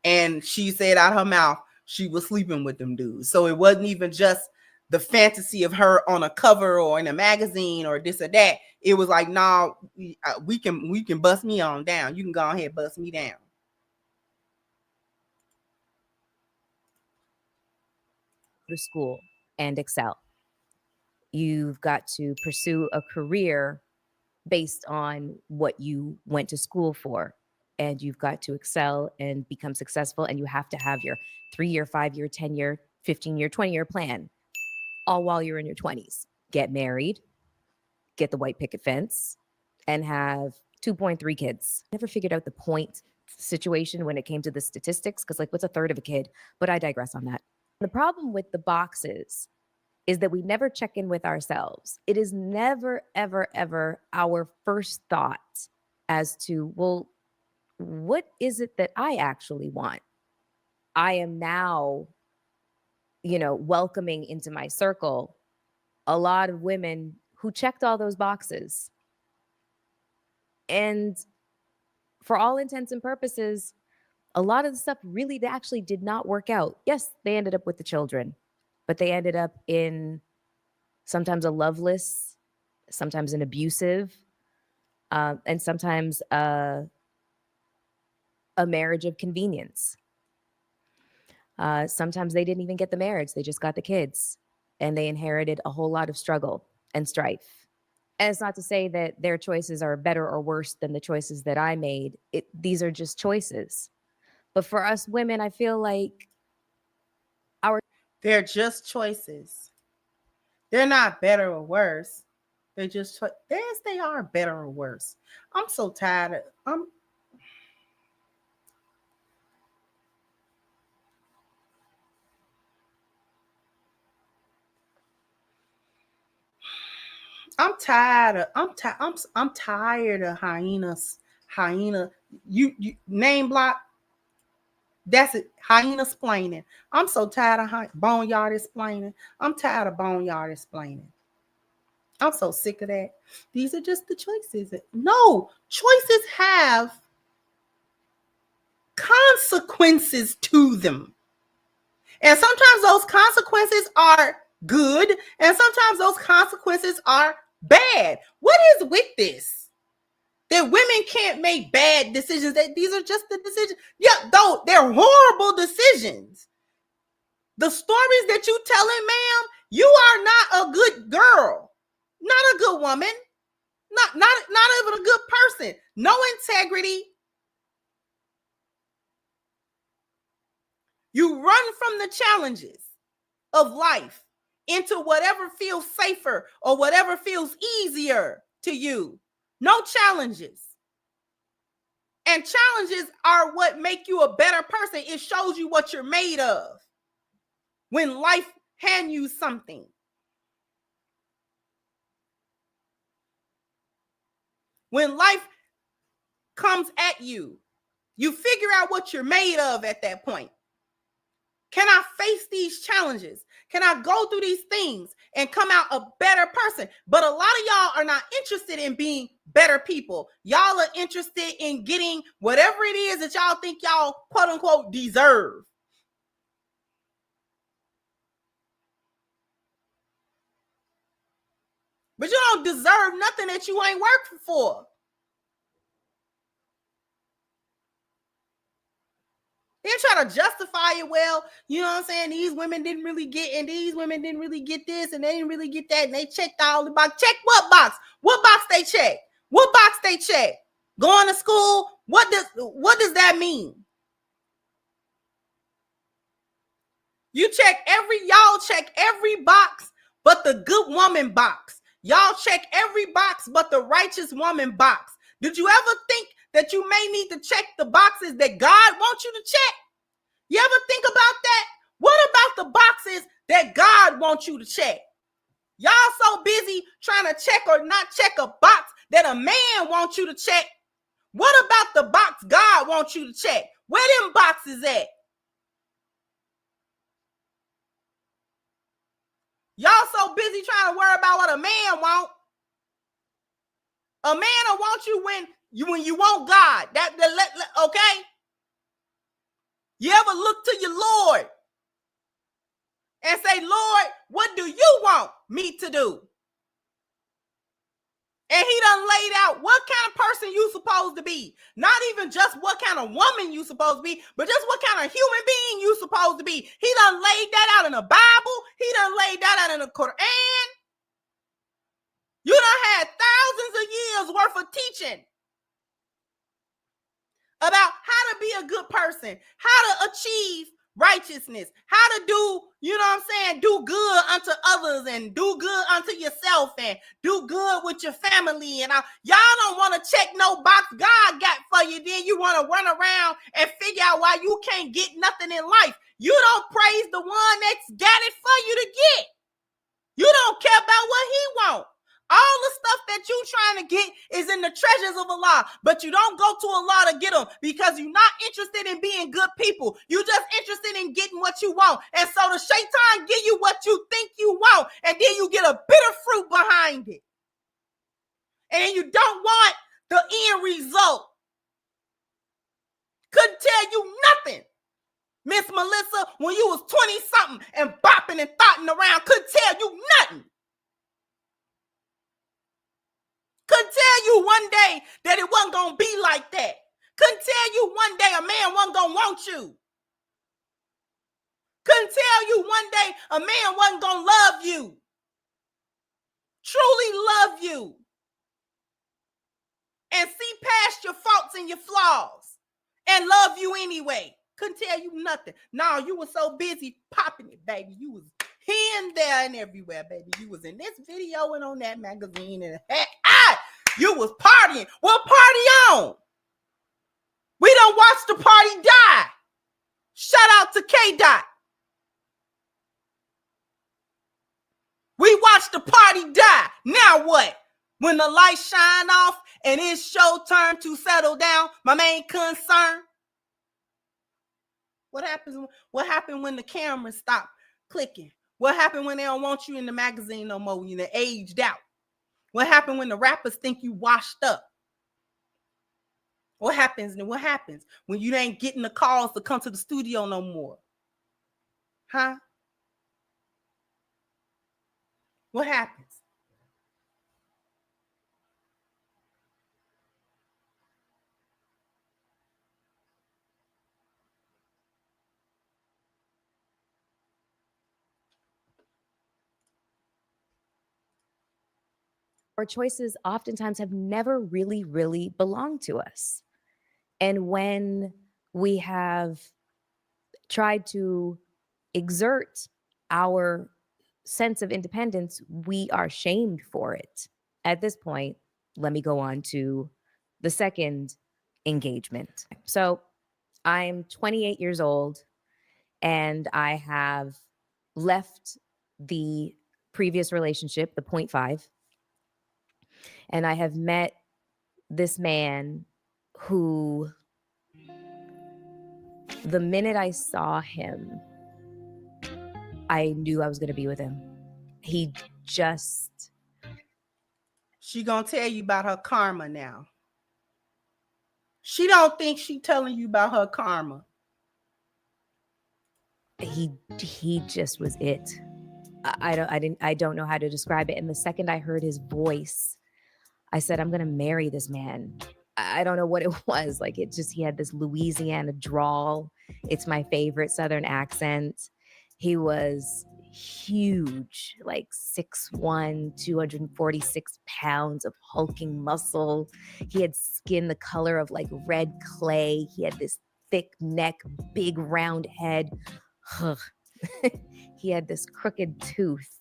And she said out her mouth she was sleeping with them dudes. So it wasn't even just the fantasy of her on a cover or in a magazine or this or that. It was like, nah, we can bust me on down. You can go ahead and bust me down. To school and excel. You've got to pursue a career based on what you went to school for, and you've got to excel and become successful, and you have to have your 3-year, 5-year, 10-year, 15-year, 20-year plan, all while you're in your 20s. Get married, get the white picket fence, and have 2.3 kids. Never figured out the point situation when it came to the statistics, because what's a third of a kid? But I digress on that. The problem with the boxes is that we never check in with ourselves. It is never, ever, ever our first thought as to, well, what is it that I actually want? I am now, welcoming into my circle a lot of women who checked all those boxes. And for all intents and purposes, a lot of the stuff really actually did not work out. Yes, they ended up with the children, but they ended up in sometimes a loveless, sometimes an abusive, and sometimes a marriage of convenience. Sometimes they didn't even get the marriage. They just got the kids, and they inherited a whole lot of struggle and strife. And it's not to say that their choices are better or worse than the choices that I made. These are just choices. But for us women, I feel like they're just choices. They're not better or worse. They're just yes, they are better or worse. I'm so tired of I'm tired of hyenas. Hyena, you name block. That's it. Hyena explaining. I'm so tired of boneyard explaining. I'm tired of boneyard explaining. I'm so sick of that. These are just the choices. No, choices have consequences to them. And sometimes those consequences are good, and sometimes those consequences are bad. What is with this? That women can't make bad decisions, that these are just the decisions. Yeah, though they're horrible decisions. The stories that you telling, ma'am, you are not a good girl, not a good woman, not even a good person. No integrity. You run from the challenges of life into whatever feels safer or whatever feels easier to you. No challenges. And challenges are what make you a better person. It shows you what you're made of when life hands you something. When life comes at you, you figure out what you're made of at that point. Can I face these challenges? Can I go through these things and come out a better person? But a lot of y'all are not interested in being better people. Y'all are interested in getting whatever it is that y'all think y'all quote unquote deserve. But you don't deserve nothing that you ain't working for. They try to justify it. Well, you know what I'm saying? These women didn't really get, and these women didn't really get this, and they didn't really get that, and they checked all the box. Check what box? What box they check? What box they check? Going to school? What does that mean? Y'all check every box but the good woman box. Y'all check every box but the righteous woman box. Did you ever think that you may need to check the boxes that God wants you to check? You ever think about that? What about the boxes that God wants you to check? Y'all so busy trying to check or not check a box that a man wants you to check. What about the box God wants you to check? Where them boxes at? Y'all so busy trying to worry about what a man wants. A man will want you when you want God. Okay? You ever look to your Lord and say, Lord, what do you want me to do? And he done laid out what kind of person you supposed to be. Not even just what kind of woman you supposed to be, but just what kind of human being you supposed to be. He done laid that out in the Bible. He done laid that out in the Quran. You done had thousands of years worth of teaching about how to be a good person, how to achieve righteousness, how to do, do good unto others and do good unto yourself and do good with your family. And y'all don't want to check no box God got for you. Then you want to run around and figure out why you can't get nothing in life. You don't praise the one that's got it for you to get. You don't care about what he wants. All the stuff that you trying to get is in the treasures of Allah, but you don't go to Allah to get them because you're not interested in being good people. You're just interested in getting what you want. And so the shaitan give you what you think you want, and then you get a bitter fruit behind it. And you don't want the end result. Couldn't tell you nothing. Miss Melyssa, when you was 20-something and bopping and thotting around, couldn't tell you nothing. Couldn't tell you one day that it wasn't going to be like that. Couldn't tell you one day a man wasn't going to want you. Couldn't tell you one day a man wasn't going to love you. Truly love you. And see past your faults and your flaws. And love you anyway. Couldn't tell you nothing. No, you were so busy popping it, baby. You was here and there and everywhere, baby. You was in this video and on that magazine. And heck, you was partying. What party on? We don't watch the party die. Shout out to K-Dot. We watched the party die. Now what? When the lights shine off and it's show turn to settle down, my main concern. What happens? What happened when the cameras stop clicking? What happened when they don't want you in the magazine no more? You're aged out. What happened when the rappers think you washed up? What happens? What happens when you ain't getting the calls to come to the studio no more? Huh? What happens? Our choices oftentimes have never really belonged to us. And when we have tried to exert our sense of independence, we are shamed for it. At this point, let me go on to the second engagement. So I'm 28 years old and I have left the previous relationship, the 0.5, and I have met this man who, the minute I saw him, I knew I was going to be with him. She gonna tell you about her karma now. She don't think she telling you about her karma. He just was it. I don't know how to describe it. And the second I heard his voice, I said, I'm going to marry this man. I don't know what it was. Like, he had this Louisiana drawl. It's my favorite Southern accent. He was huge, like 6'1", 246 pounds of hulking muscle. He had skin the color of like red clay. He had this thick neck, big round head. He had this crooked tooth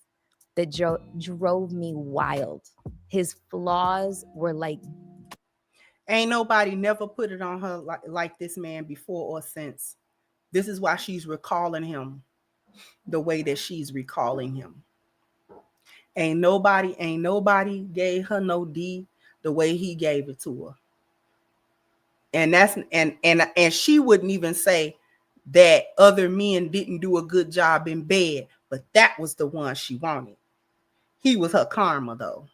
that drove me wild. His flaws were like... Ain't nobody never put it on her like this man before or since. This is why she's recalling him the way that she's recalling him. Ain't nobody gave her no D the way he gave it to her. And that's and she wouldn't even say that other men didn't do a good job in bed, but that was the one she wanted. He was her karma, though.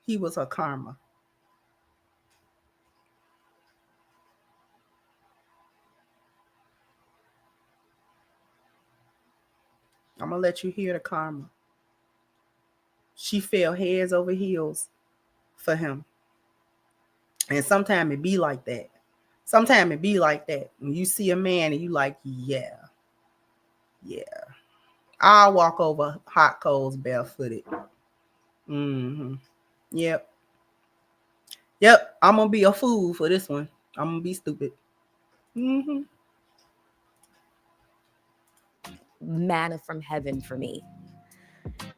He was her karma. I'm going to let you hear the karma. She fell heads over heels for him. And sometimes it be like that. Sometimes it be like that. When you see a man and you like, yeah. I'll walk over hot coals barefooted. Yep. I'm going to be a fool for this one. I'm going to be stupid. Manna from heaven for me.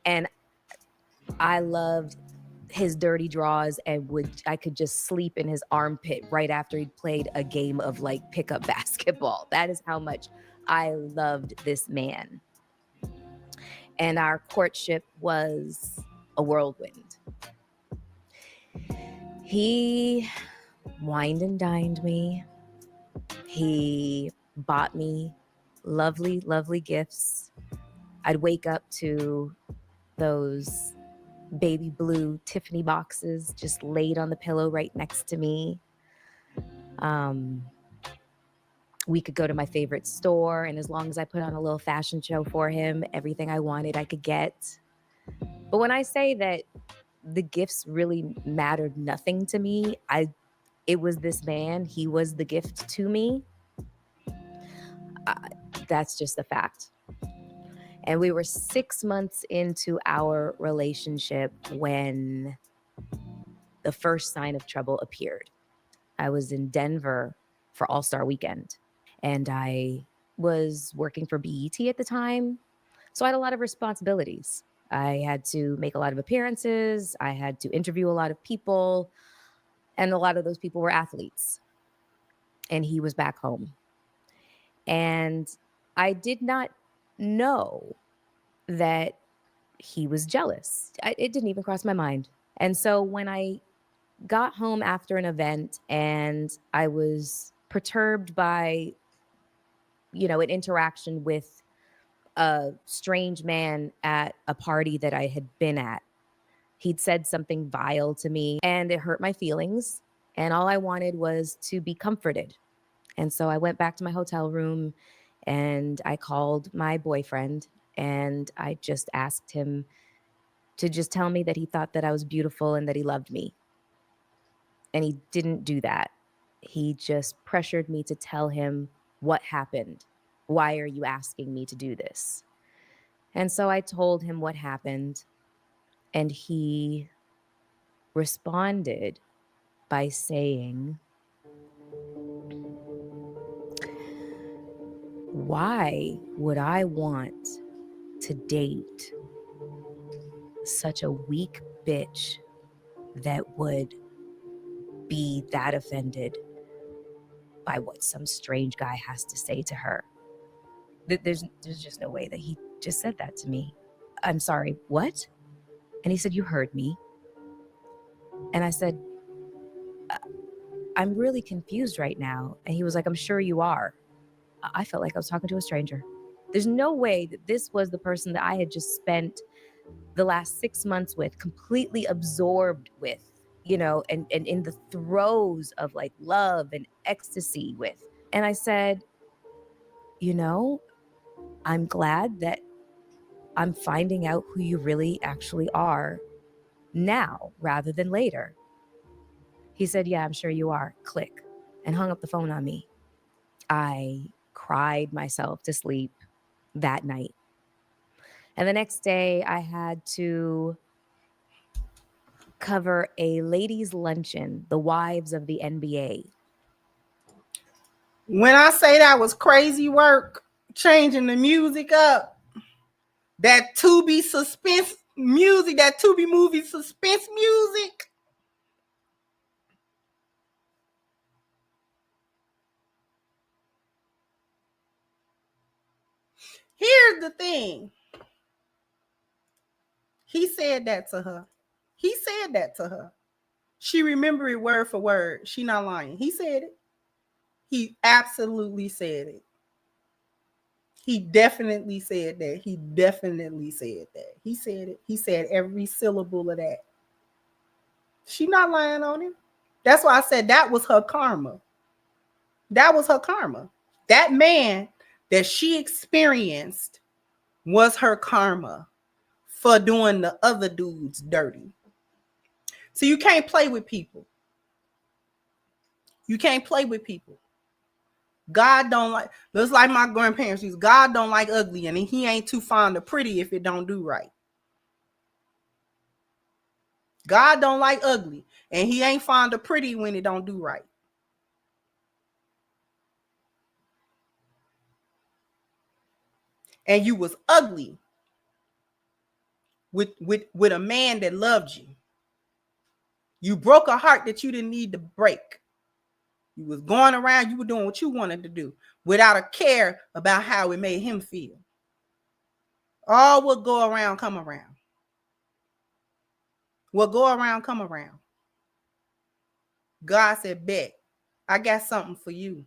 And I loved his dirty draws and I could just sleep in his armpit right after he'd played a game of like pickup basketball. That is how much I loved this man. And our courtship was a whirlwind. He wined and dined me. He bought me lovely, lovely gifts. I'd wake up to those baby blue Tiffany boxes just laid on the pillow right next to me. We could go to my favorite store, and as long as I put on a little fashion show for him, everything I wanted I could get. But when I say that the gifts really mattered nothing to me, it was this man. He was the gift to me. That's just the fact. And we were 6 months into our relationship when the first sign of trouble appeared. I was in Denver for All-Star Weekend, and I was working for BET at the time. So I had a lot of responsibilities. I had to make a lot of appearances. I had to interview a lot of people, and a lot of those people were athletes. And he was back home. And I did not know that he was jealous. It didn't even cross my mind. And so when I got home after an event and I was perturbed by, an interaction with a strange man at a party that I had been at, he'd said something vile to me and it hurt my feelings. And all I wanted was to be comforted. And so I went back to my hotel room and I called my boyfriend and I just asked him to just tell me that he thought that I was beautiful and that he loved me. And he didn't do that. He just pressured me to tell him what happened. Why are you asking me to do this? And so I told him what happened, and he responded by saying, "Why would I want to date such a weak bitch that would be that offended by what some strange guy has to say to her?" There's just no way that he just said that to me. I'm sorry, what? And he said, "You heard me." And I said, "I'm really confused right now." And he was like, "I'm sure you are." I felt like I was talking to a stranger. There's no way that this was the person that I had just spent the last 6 months with, completely absorbed with, and in the throes of like love and ecstasy with. And I said, "I'm glad that I'm finding out who you really actually are now rather than later." He said, "Yeah, I'm sure you are." Click. And hung up the phone on me. I cried myself to sleep that night. And the next day I had to cover a ladies' luncheon, the wives of the NBA. When I say that was crazy work, changing the music up, that Tubi suspense music, that Tubi movie suspense music. Here's the thing. He said that to her. He said that to her. She remembered it word for word. She not lying. He said it. He absolutely said it. He definitely said that. He definitely said that. He said it. He said every syllable of that. She not lying on him. That's why I said that was her karma. That was her karma. That man that she experienced was her karma for doing the other dudes dirty. So you can't play with people. You can't play with people. God don't like, just like my grandparents used, God don't like ugly, and he ain't too fond of pretty if it don't do right. God don't like ugly, and he ain't fond of pretty when it don't do right. And you was ugly with a man that loved you. You broke a heart that you didn't need to break. You was going around, you were doing what you wanted to do without a care about how it made him feel. All what go around, come around. What go around, come around. God said, bet, I got something for you.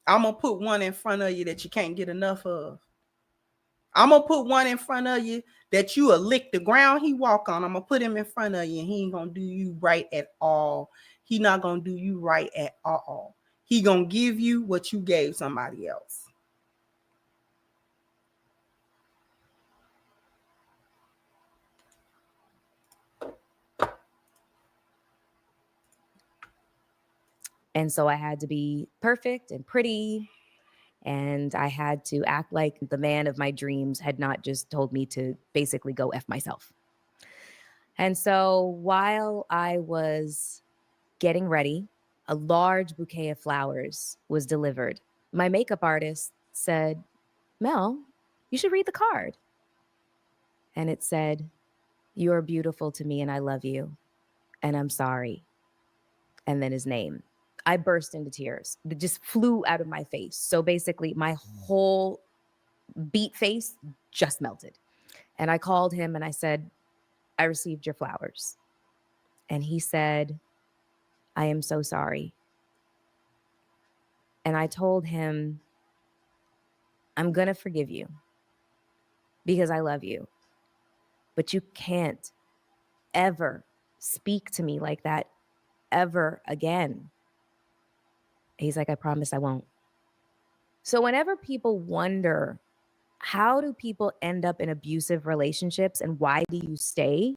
I'm going to put one in front of you that you can't get enough of. I'm going to put one in front of you that you will lick the ground he walk on. I'm going to put him in front of you, and he ain't going to do you right at all. He not going to do you right at all. He going to give you what you gave somebody else. And so I had to be perfect and pretty And I had to act like the man of my dreams had not just told me to basically go F myself. And so while I was getting ready, a large bouquet of flowers was delivered. My makeup artist said, Mel, you should read the card. And it said, you're beautiful to me and I love you. And I'm sorry. And then his name. I burst into tears. It just flew out of my face. So basically, my whole beat face just melted. And I called him and I said, I received your flowers. And he said, I am so sorry. And I told him, I'm going to forgive you because I love you. But you can't ever speak to me like that ever again. He's like, I promise I won't. So whenever people wonder, how do people end up in abusive relationships and why do you stay?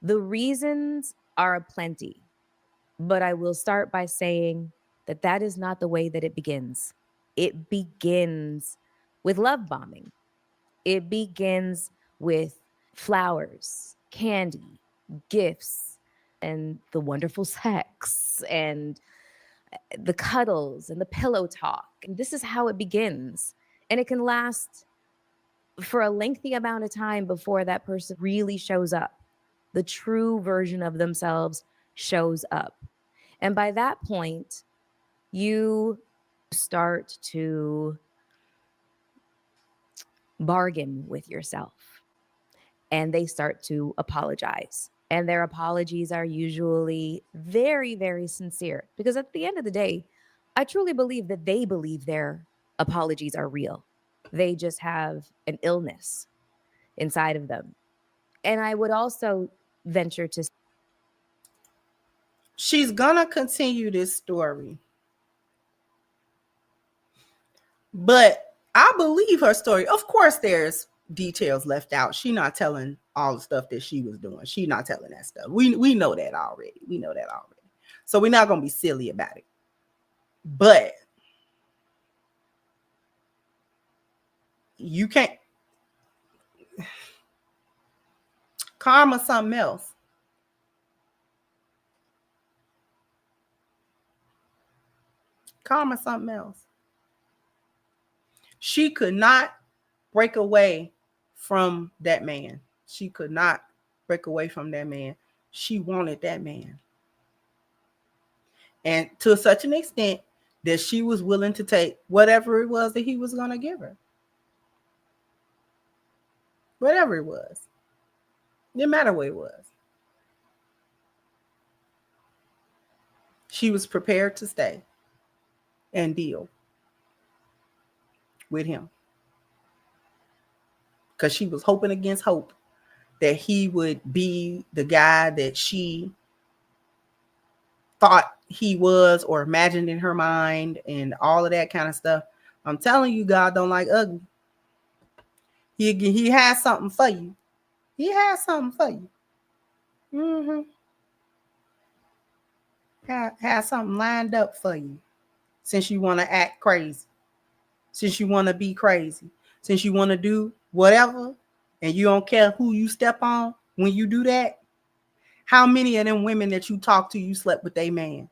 The reasons are aplenty, but I will start by saying that that is not the way that it begins. It begins with love bombing. It begins with flowers, candy, gifts, and the wonderful sex and the cuddles and the pillow talk. And this is how it begins. And it can last for a lengthy amount of time before that person really shows up. The true version of themselves shows up. And by that point, you start to bargain with yourself. And they start to apologize. And their apologies are usually very, very sincere. Because at the end of the day, I truly believe that they believe their apologies are real. They just have an illness inside of them. And I would also venture to... She's gonna continue this story. But I believe her story. Of course, there's details left out. She's not telling all the stuff that she was doing. She's not telling that stuff. We know that already. We know that already. So we're not gonna be silly about it. But you can't. Karma something else. Karma something else. She could not break away from that man. She could not break away from that man. She wanted that man. And to such an extent that she was willing to take whatever it was that he was going to give her. Whatever it was. Didn't matter what it was. She was prepared to stay and deal with him. Because she was hoping against hope that he would be the guy that she thought he was or imagined in her mind and all of that kind of stuff. I'm telling you, God don't like ugly. He has something for you. He has something for you. Has something lined up for you. Since you want to act crazy. Since you want to be crazy. Since you want to do whatever and you don't care who you step on when you do that. How many of them women that you talk to, you slept with their man?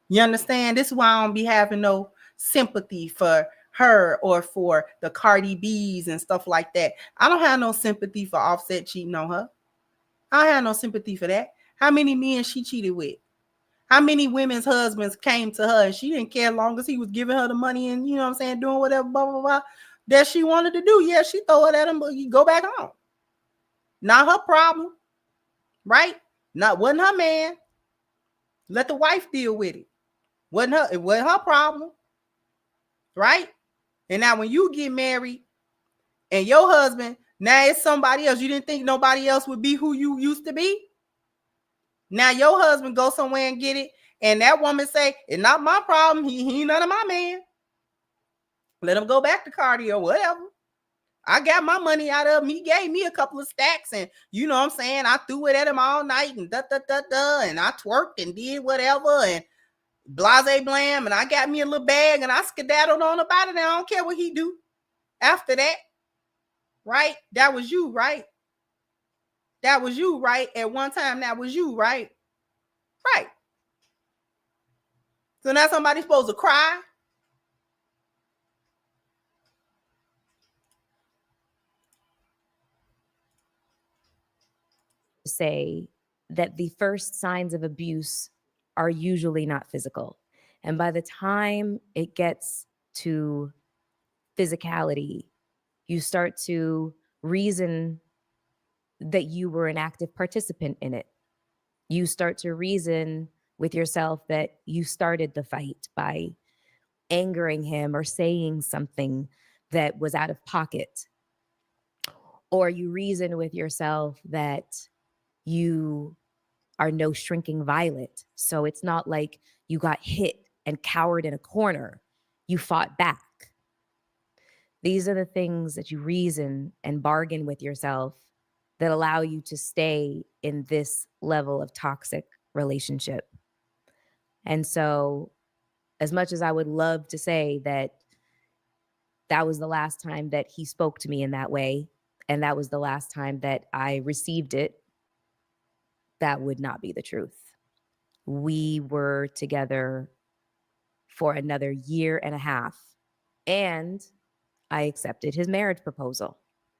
You understand? This is why I don't be having no sympathy for her or for the Cardi B's and stuff like that. I don't have no sympathy for Offset cheating on her. I don't have no sympathy for that. How many men she cheated with? How many women's husbands came to her and she didn't care as long as he was giving her the money and, you know what I'm saying, doing whatever, blah, blah, blah, that she wanted to do. Yeah, she throw it at him, but you go back home. Not her problem, right? Wasn't her man. Let the wife deal with it. It wasn't her problem, right? And now when you get married and your husband, now it's somebody else. You didn't think nobody else would be who you used to be? Now your husband go somewhere and get it, and that woman say, it's not my problem. He ain't none of my man. Let him go back to Cardi or whatever. I got my money out of him. He gave me a couple of stacks, and you know what I'm saying? I threw it at him all night and and I twerked and did whatever. And blase blam, and I got me a little bag and I skedaddled on about it. And I don't care what he do after that. Right? That was you, right? That was you, right? At one time, that was you, right? Right. So now somebody's supposed to cry? Say that the first signs of abuse are usually not physical. And by the time it gets to physicality, you start to reason that you were an active participant in it. You start to reason with yourself that you started the fight by angering him or saying something that was out of pocket. Or you reason with yourself that you are no shrinking violet. So it's not like you got hit and cowered in a corner. You fought back. These are the things that you reason and bargain with yourself that allow you to stay in this level of toxic relationship. And so, as much as I would love to say that that was the last time that he spoke to me in that way, and that was the last time that I received it, that would not be the truth. We were together for another year and a half, and I accepted his marriage proposal.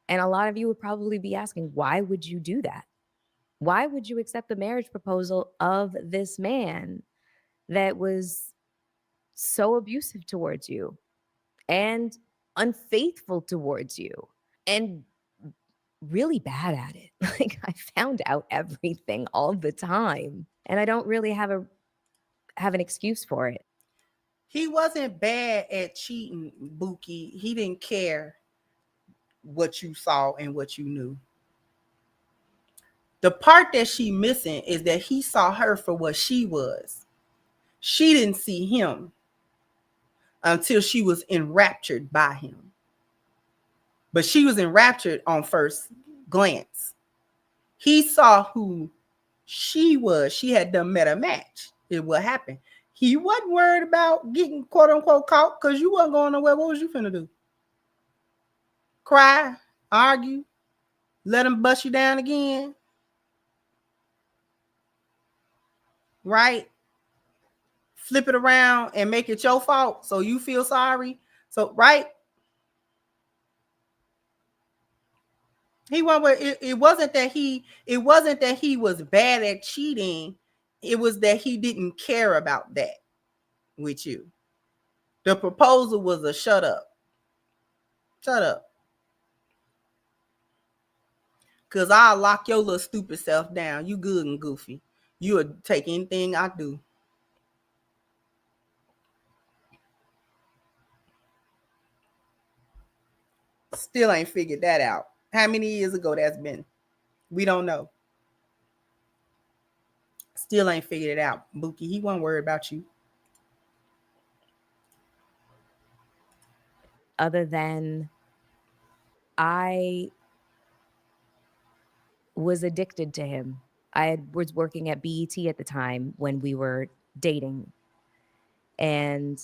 And a lot of you would probably be asking, why would you do that? Why would you accept the marriage proposal of this man that was so abusive towards you and unfaithful towards you and really bad at it? Like, I found out everything all the time, and I don't really have an excuse for it. He wasn't bad at cheating, Buki. He didn't care what you saw and what you knew. The part that she missing is that he saw her for what she was. She didn't see him until she was enraptured by him. But she was enraptured on first glance. He saw who she was. She had done met a match. It what happened. He wasn't worried about getting quote unquote caught because you wasn't going nowhere. What was you finna do? Cry, argue, let him bust you down again? Right? Flip it around and make it your fault so you feel sorry. So, right? He went. It wasn't that he was bad at cheating. It was that he didn't care about that with you. The proposal was a shut up. Shut up. Because I'll lock your little stupid self down. You good and goofy. You would take anything I do. Still ain't figured that out. How many years ago that's been? We don't know. Still ain't figured it out. Buki, he wasn't worried about you. Other than I was addicted to him. I was working at BET at the time when we were dating. And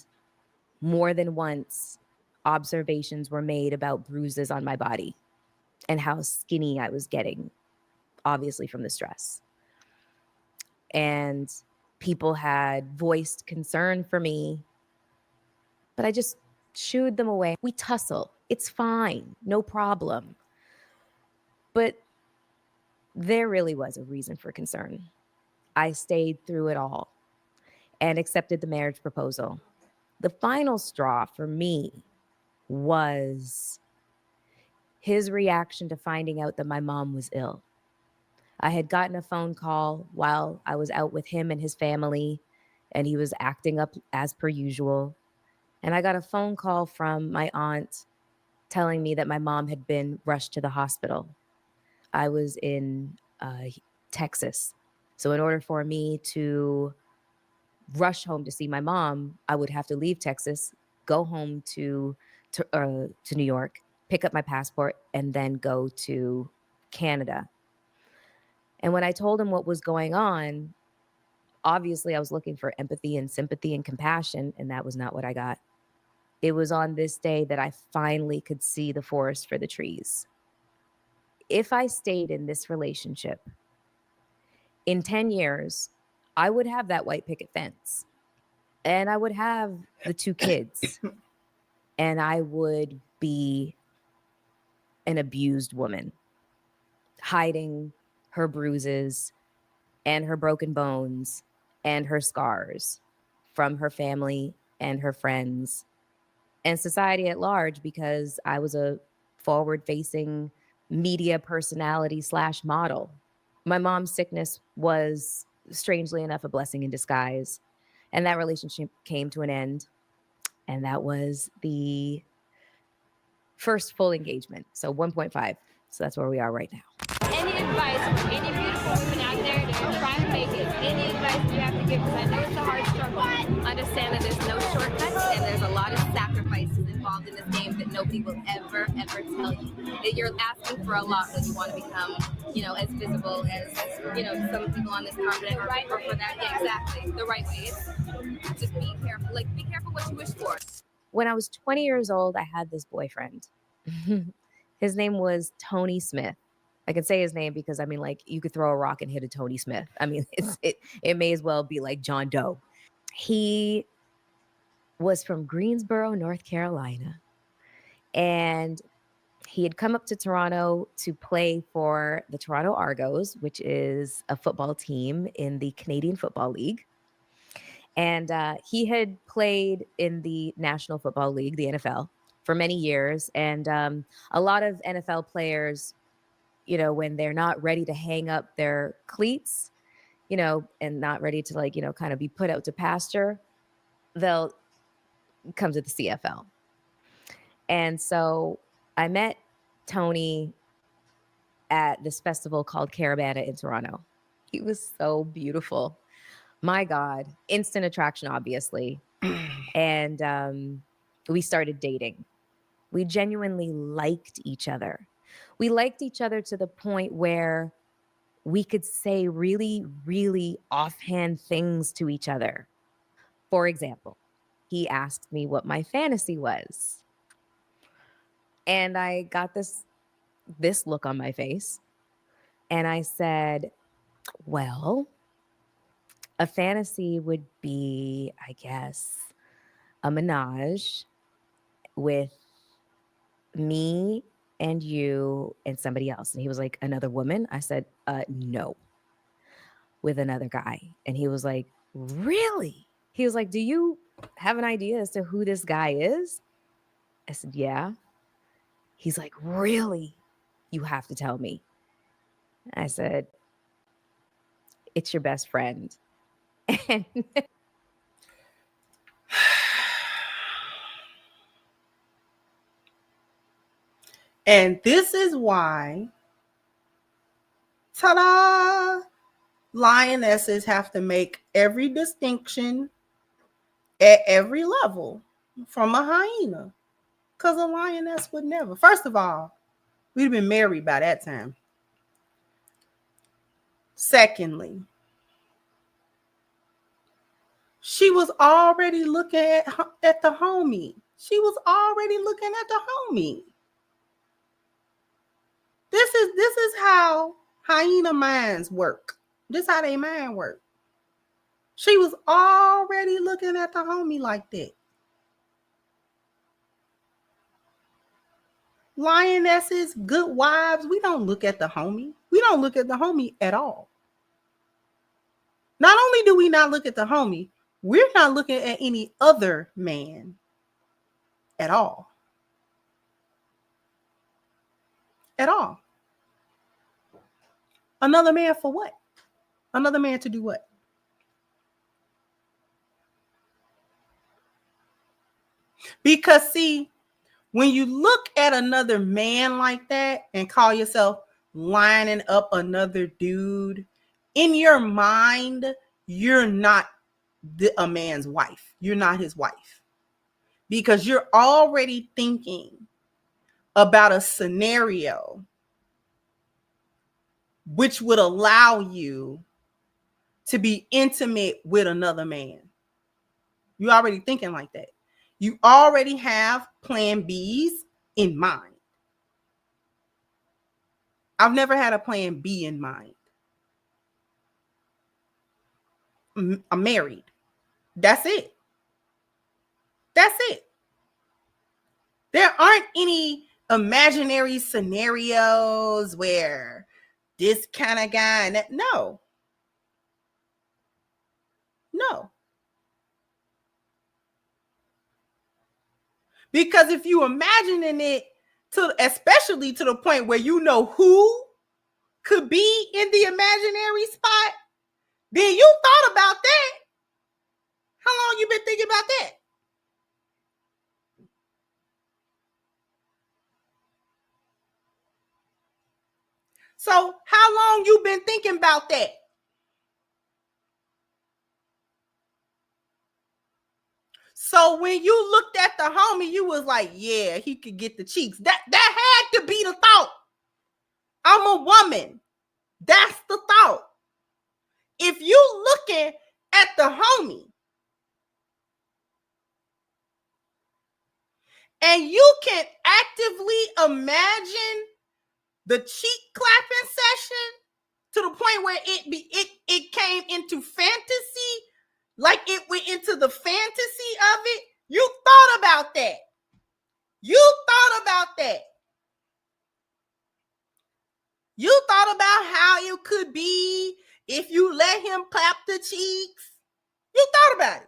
more than once, observations were made about bruises on my body and how skinny I was getting, obviously from the stress. And people had voiced concern for me, but I just shooed them away. We tussle. It's fine. No problem. But there really was a reason for concern. I stayed through it all and accepted the marriage proposal. The final straw for me was his reaction to finding out that my mom was ill. I had gotten a phone call while I was out with him and his family, and he was acting up as per usual. And I got a phone call from my aunt telling me that my mom had been rushed to the hospital. I was in Texas. So in order for me to rush home to see my mom, I would have to leave Texas, go home to New York, pick up my passport, and then go to Canada. And when I told him what was going on, Obviously, I was looking for empathy and sympathy and compassion, and that was not what I got. It was on this day that I finally could see the forest for the trees. If I stayed in this relationship, in 10 years, I would have that white picket fence, and I would have the 2 kids, and I would be an abused woman, hiding her bruises and her broken bones and her scars from her family and her friends and society at large, because I was a forward-facing media personality / model. My mom's sickness was, strangely enough, a blessing in disguise. And that relationship came to an end. And that was the first full engagement. So 1.5. So that's where we are right now. Any advice for any beautiful women out there that are trying to make it? Any advice you have to give? Because I know it's a hard struggle. Understand that there's no shortcuts and there's a lot of sacrifices involved in this game that nobody will ever tell you. That you're asking for a lot when you want to become, as visible as, some people on this continent are right for that. Yeah, exactly. The right way. It's just be careful. Be careful what you wish for. When I was 20 years old, I had this boyfriend. His name was Tony Smith. I can say his name because, you could throw a rock and hit a Tony Smith. It may as well be like John Doe. He was from Greensboro, North Carolina. And he had come up to Toronto to play for the Toronto Argos, which is a football team in the Canadian Football League. And he had played in the National Football League, the NFL, for many years. And a lot of NFL players, when they're not ready to hang up their cleats, and not ready to kind of be put out to pasture, they'll come to the CFL. And so I met Tony at this festival called Caravana in Toronto. He was so beautiful. My God, instant attraction, obviously. And we started dating. We genuinely liked each other. We liked each other to the point where we could say really, really offhand things to each other. For example, he asked me what my fantasy was. And I got this look on my face. And I said, well, a fantasy would be, I guess, a menage with me and you and somebody else. And he was like, another woman? I said, no, with another guy. And he was like, really? He was like, do you have an idea as to who this guy is? I said, yeah. He's like, really? You have to tell me. I said, it's your best friend. And this is why, ta-da, lionesses have to make every distinction at every level from a hyena. Because a lioness would never. First of all, we'd have been married by that time. Secondly, she was already looking at the homie. She was already looking at the homie. This is how hyena minds work. This is how they mind work. She was already looking at the homie like that. Lionesses, good wives, we don't look at the homie. We don't look at the homie at all. Not only do we not look at the homie, we're not looking at any other man at all. At all. Another man for what? Another man to do what? Because see, when you look at another man like that and call yourself lining up another dude, in your mind, you're not a man's wife. You're not his wife. Because you're already thinking about a scenario which would allow you to be intimate with another man. You already thinking like that. You already have plan Bs in mind. I've never had a plan B in mind. I'm married. That's it. That's it. There aren't any imaginary scenarios where this kind of guy and that. No. Because if you imagining it to, especially to the point where you know who could be in the imaginary spot, then you thought about that. How long you been thinking about that? So how long you been thinking about that? So when you looked at the homie, you was like, yeah, he could get the cheeks. That had to be the thought. I'm a woman. That's the thought. If you looking at the homie and you can actively imagine the cheek clapping session to the point where it came into fantasy, like it went into the fantasy of it, you thought about that. You thought about that. You thought about how it could be if you let him clap the cheeks. You thought about it.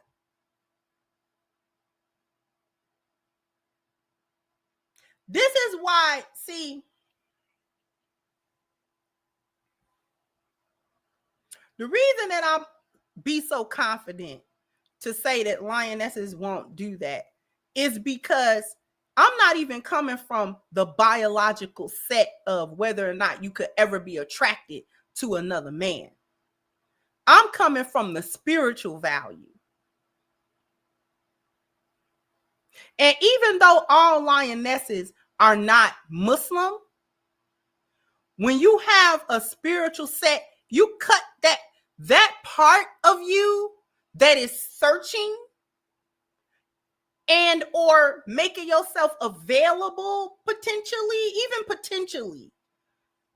This is why, see, the reason that I'll be so confident to say that lionesses won't do that is because I'm not even coming from the biological set of whether or not you could ever be attracted to another man. I'm coming from the spiritual value. And even though all lionesses are not Muslim, when you have a spiritual set, you cut that part of you that is searching and or making yourself available potentially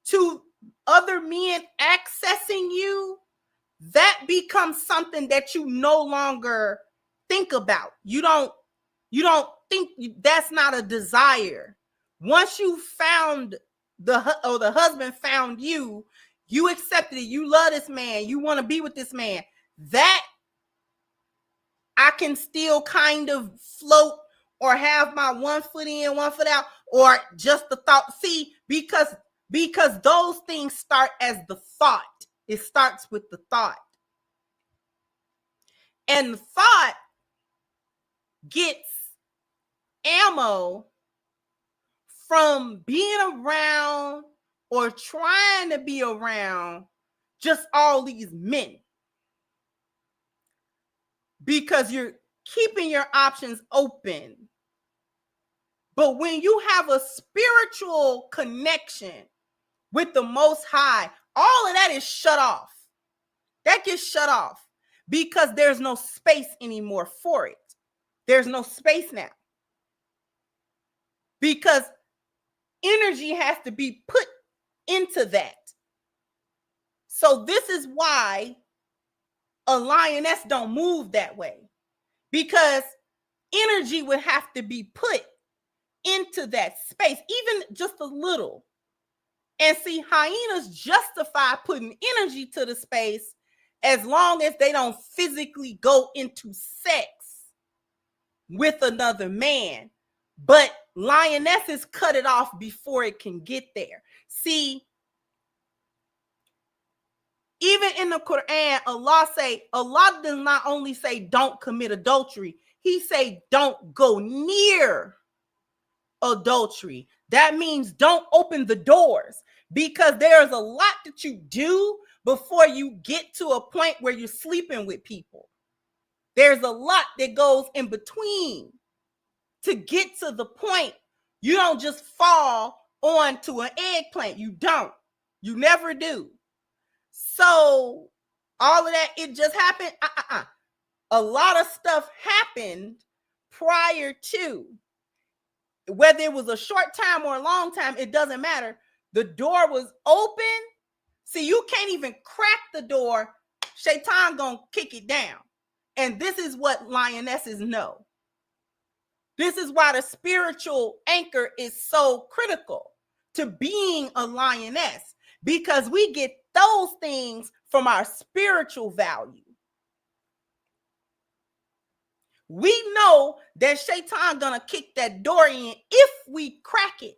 to other men accessing you, that becomes something that you no longer think about. You don't think that's not a desire. Once you found the husband found you, you accepted it. You love this man. You want to be with this man. That I can still kind of float or have my 1 foot in, 1 foot out, or just the thought. See, because those things start as the thought. It starts with the thought. And the thought gets ammo from being around or trying to be around just all these men, because you're keeping your options open. But when you have a spiritual connection with the Most High, all of that is shut off. That gets shut off because there's no space anymore for it. There's no space now because energy has to be put into that. So this is why a lioness don't move that way, because energy would have to be put into that space, even just a little. And see, hyenas justify putting energy to the space as long as they don't physically go into sex with another man. But lionesses cut it off before it can get there. See, even in the Quran, Allah does not only say don't commit adultery, he say don't go near adultery. That means don't open the doors, because there's a lot that you do before you get to a point where you're sleeping with people. There's a lot that goes in between to get to the point. You don't just fall onto an eggplant. You don't. You never do. So all of that, it just happened. A lot of stuff happened prior to, whether it was a short time or a long time, it doesn't matter. The door was open. See, you can't even crack the door. Shaitan gonna kick it down. And this is what lionesses know. This is why the spiritual anchor is so critical to being a lioness, because we get those things from our spiritual value. We know that Shaitan gonna kick that door in if we crack it.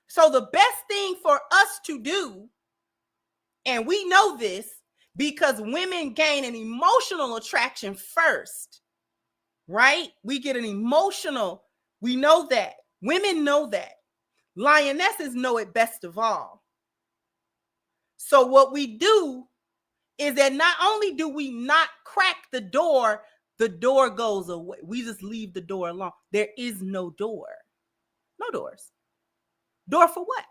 So the best thing for us to do, and we know this because women gain an emotional attraction first, right? We get an emotional, we know that. Women know that. Lionesses know it best of all. So what we do is that not only do we not crack the door goes away. We just leave the door alone. There is no door. No doors. Door for what?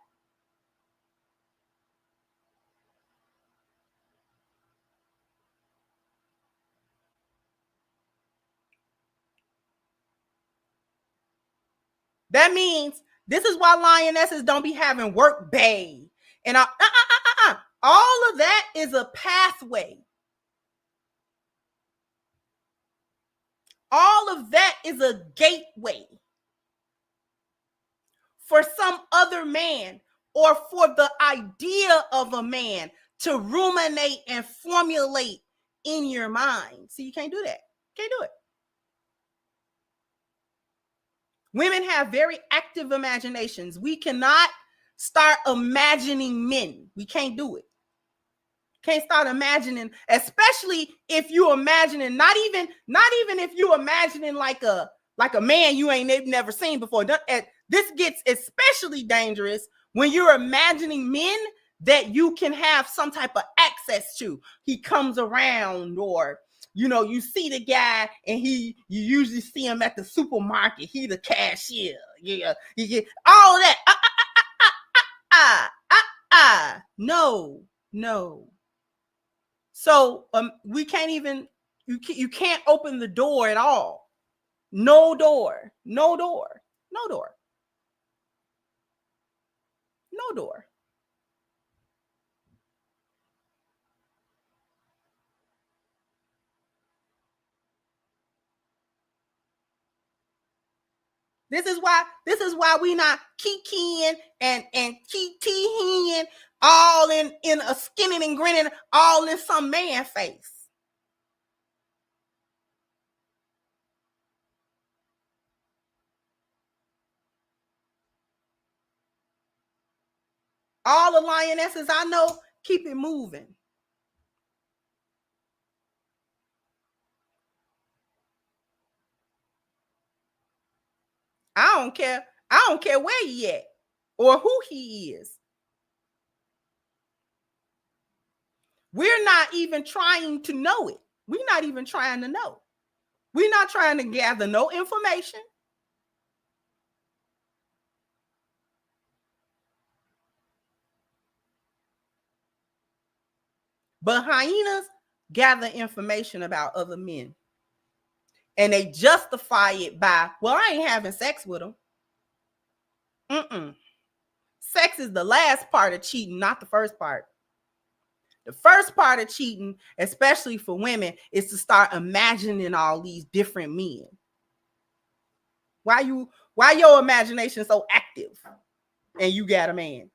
That means this is why lionesses don't be having work bae. And all of that is a pathway. All of that is a gateway for some other man, or for the idea of a man to ruminate and formulate in your mind. See, you can't do that. Can't do it. Women have very active imaginations. We cannot start imagining men. We can't do it. Can't start imagining, especially if you imagining, not even if you imagining like a man you ain't never seen before. This gets especially dangerous when you're imagining men that you can have some type of access to. He comes around, or you see the guy and you usually see him at the supermarket. He the cashier. Yeah, he get all that. No. So we can't even, you can't open the door at all. No door. This is why we not kikiing and kikiing all in a skinning and grinning, all in some man face. All the lionesses I know, keep it moving. I don't care where he at or who he is. We're not even trying to know it. We're not even trying to know. We're not trying to gather no information. But hyenas gather information about other men. And they justify it by, well, I ain't having sex with them. Sex is the last part of cheating, not the first part. The first part of cheating, especially for women, is to start imagining all these different men. Why your imagination so active and you got a man?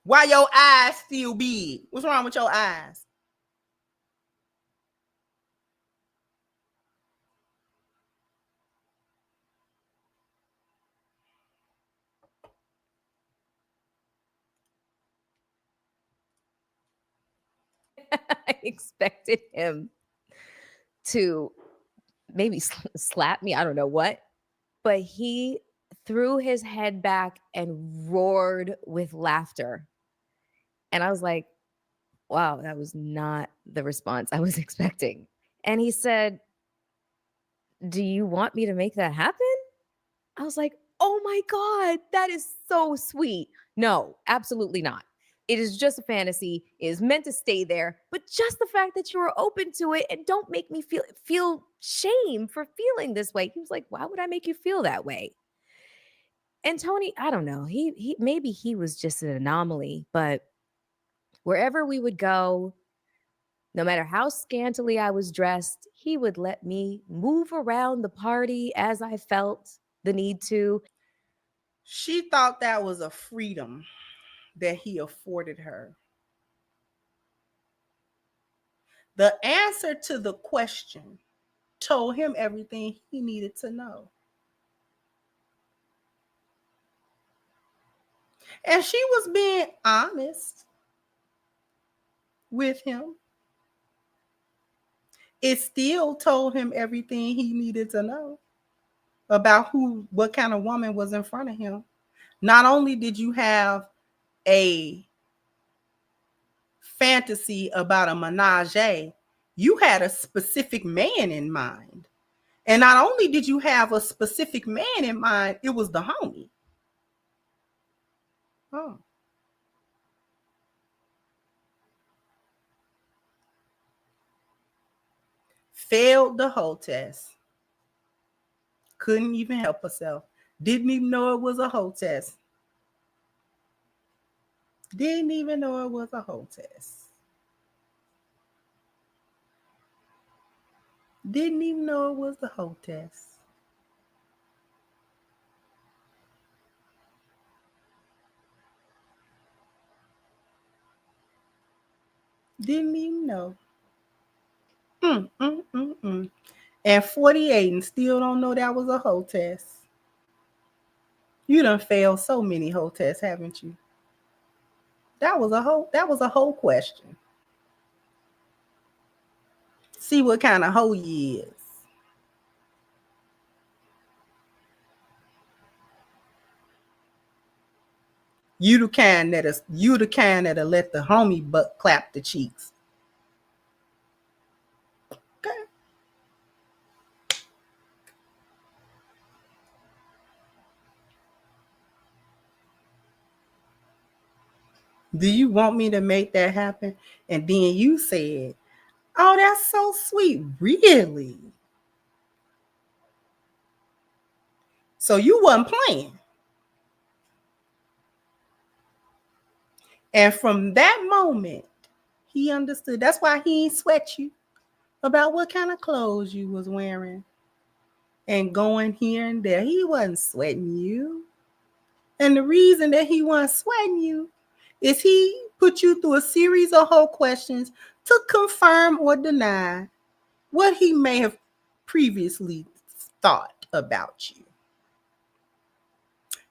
Why your eyes still big? What's wrong with your eyes? I expected him to maybe slap me. I don't know what, but he threw his head back and roared with laughter. And I was like, wow, that was not the response I was expecting. And he said, do you want me to make that happen? I was like, oh my God, that is so sweet. No, absolutely not. It is just a fantasy. It is meant to stay there. But just the fact that you are open to it and don't make me feel shame for feeling this way. He was like, why would I make you feel that way? And Tony, I don't know. He maybe he was just an anomaly, but wherever we would go, no matter how scantily I was dressed, he would let me move around the party as I felt the need to. She thought that was a freedom that he afforded her. The answer to the question told him everything he needed to know. And she was being honest with him. It still told him everything he needed to know about what kind of woman was in front of him. Not only did you have a fantasy about a menage, you had a specific man in mind. And not only did you have a specific man in mind, it was the homie. Oh. Failed the whole test. Couldn't even help herself. Didn't even know it was a whole test. Didn't even know it was a whole test. Didn't even know it was the whole test. Didn't even know. And 48 and still don't know that was a whole test. You done failed so many whole tests, haven't you? That was a whole question. See what kind of hoe you is. You the kind that'll let the homie butt clap the cheeks. Okay. Do you want me to make that happen? And then you said, oh, that's so sweet. Really? So you wasn't playing. And from that moment, he understood. That's why he ain't sweat you about what kind of clothes you was wearing and going here and there. He wasn't sweating you. And the reason that he wasn't sweating you is he put you through a series of whole questions to confirm or deny what he may have previously thought about you.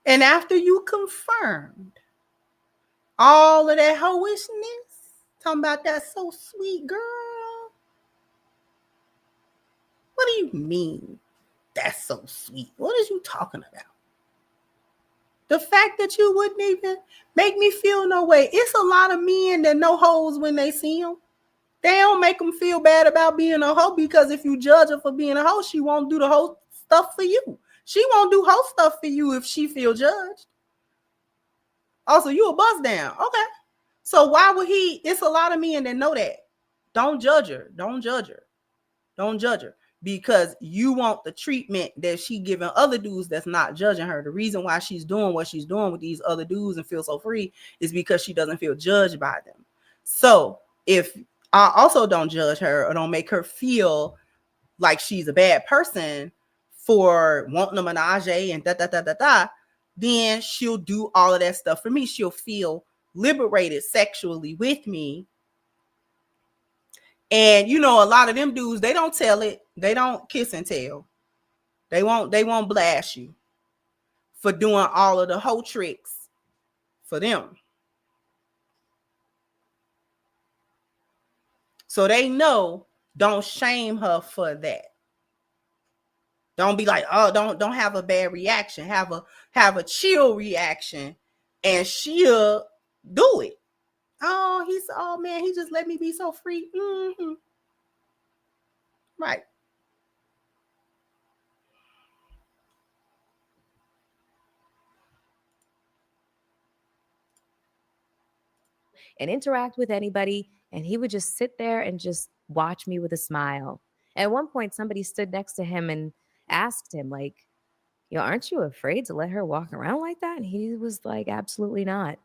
And after you confirmed all of that hoishness, talking about that so sweet, girl. What do you mean that's so sweet? What is you talking about? The fact that you wouldn't even make me feel no way. It's a lot of men that know hoes when they see them. They don't make them feel bad about being a hoe, because if you judge her for being a hoe, she won't do the hoe stuff for you. She won't do hoe stuff for you if she feel judged. Also, you a bust down. Okay. So why would he? It's a lot of men that know that. Don't judge her. Don't judge her. Don't judge her. Because you want the treatment that she giving other dudes that's not judging her. The reason why she's doing what she's doing with these other dudes and feel so free is because she doesn't feel judged by them. So if I also don't judge her or don't make her feel like she's a bad person for wanting a menage and then she'll do all of that stuff for me. She'll feel liberated sexually with me. And you know, a lot of them dudes, they don't tell it. They don't kiss and tell. They won't blast you for doing all of the whole tricks for them. So they know, don't shame her for that. Don't be like, oh, don't have a bad reaction. Have a chill reaction, and she'll do it. Oh man, he just let me be so free. Mm-hmm. Right. and interact with anybody. And he would just sit there and just watch me with a smile. At one point, somebody stood next to him and asked him, like, yo, aren't you afraid to let her walk around like that? And he was like, absolutely not.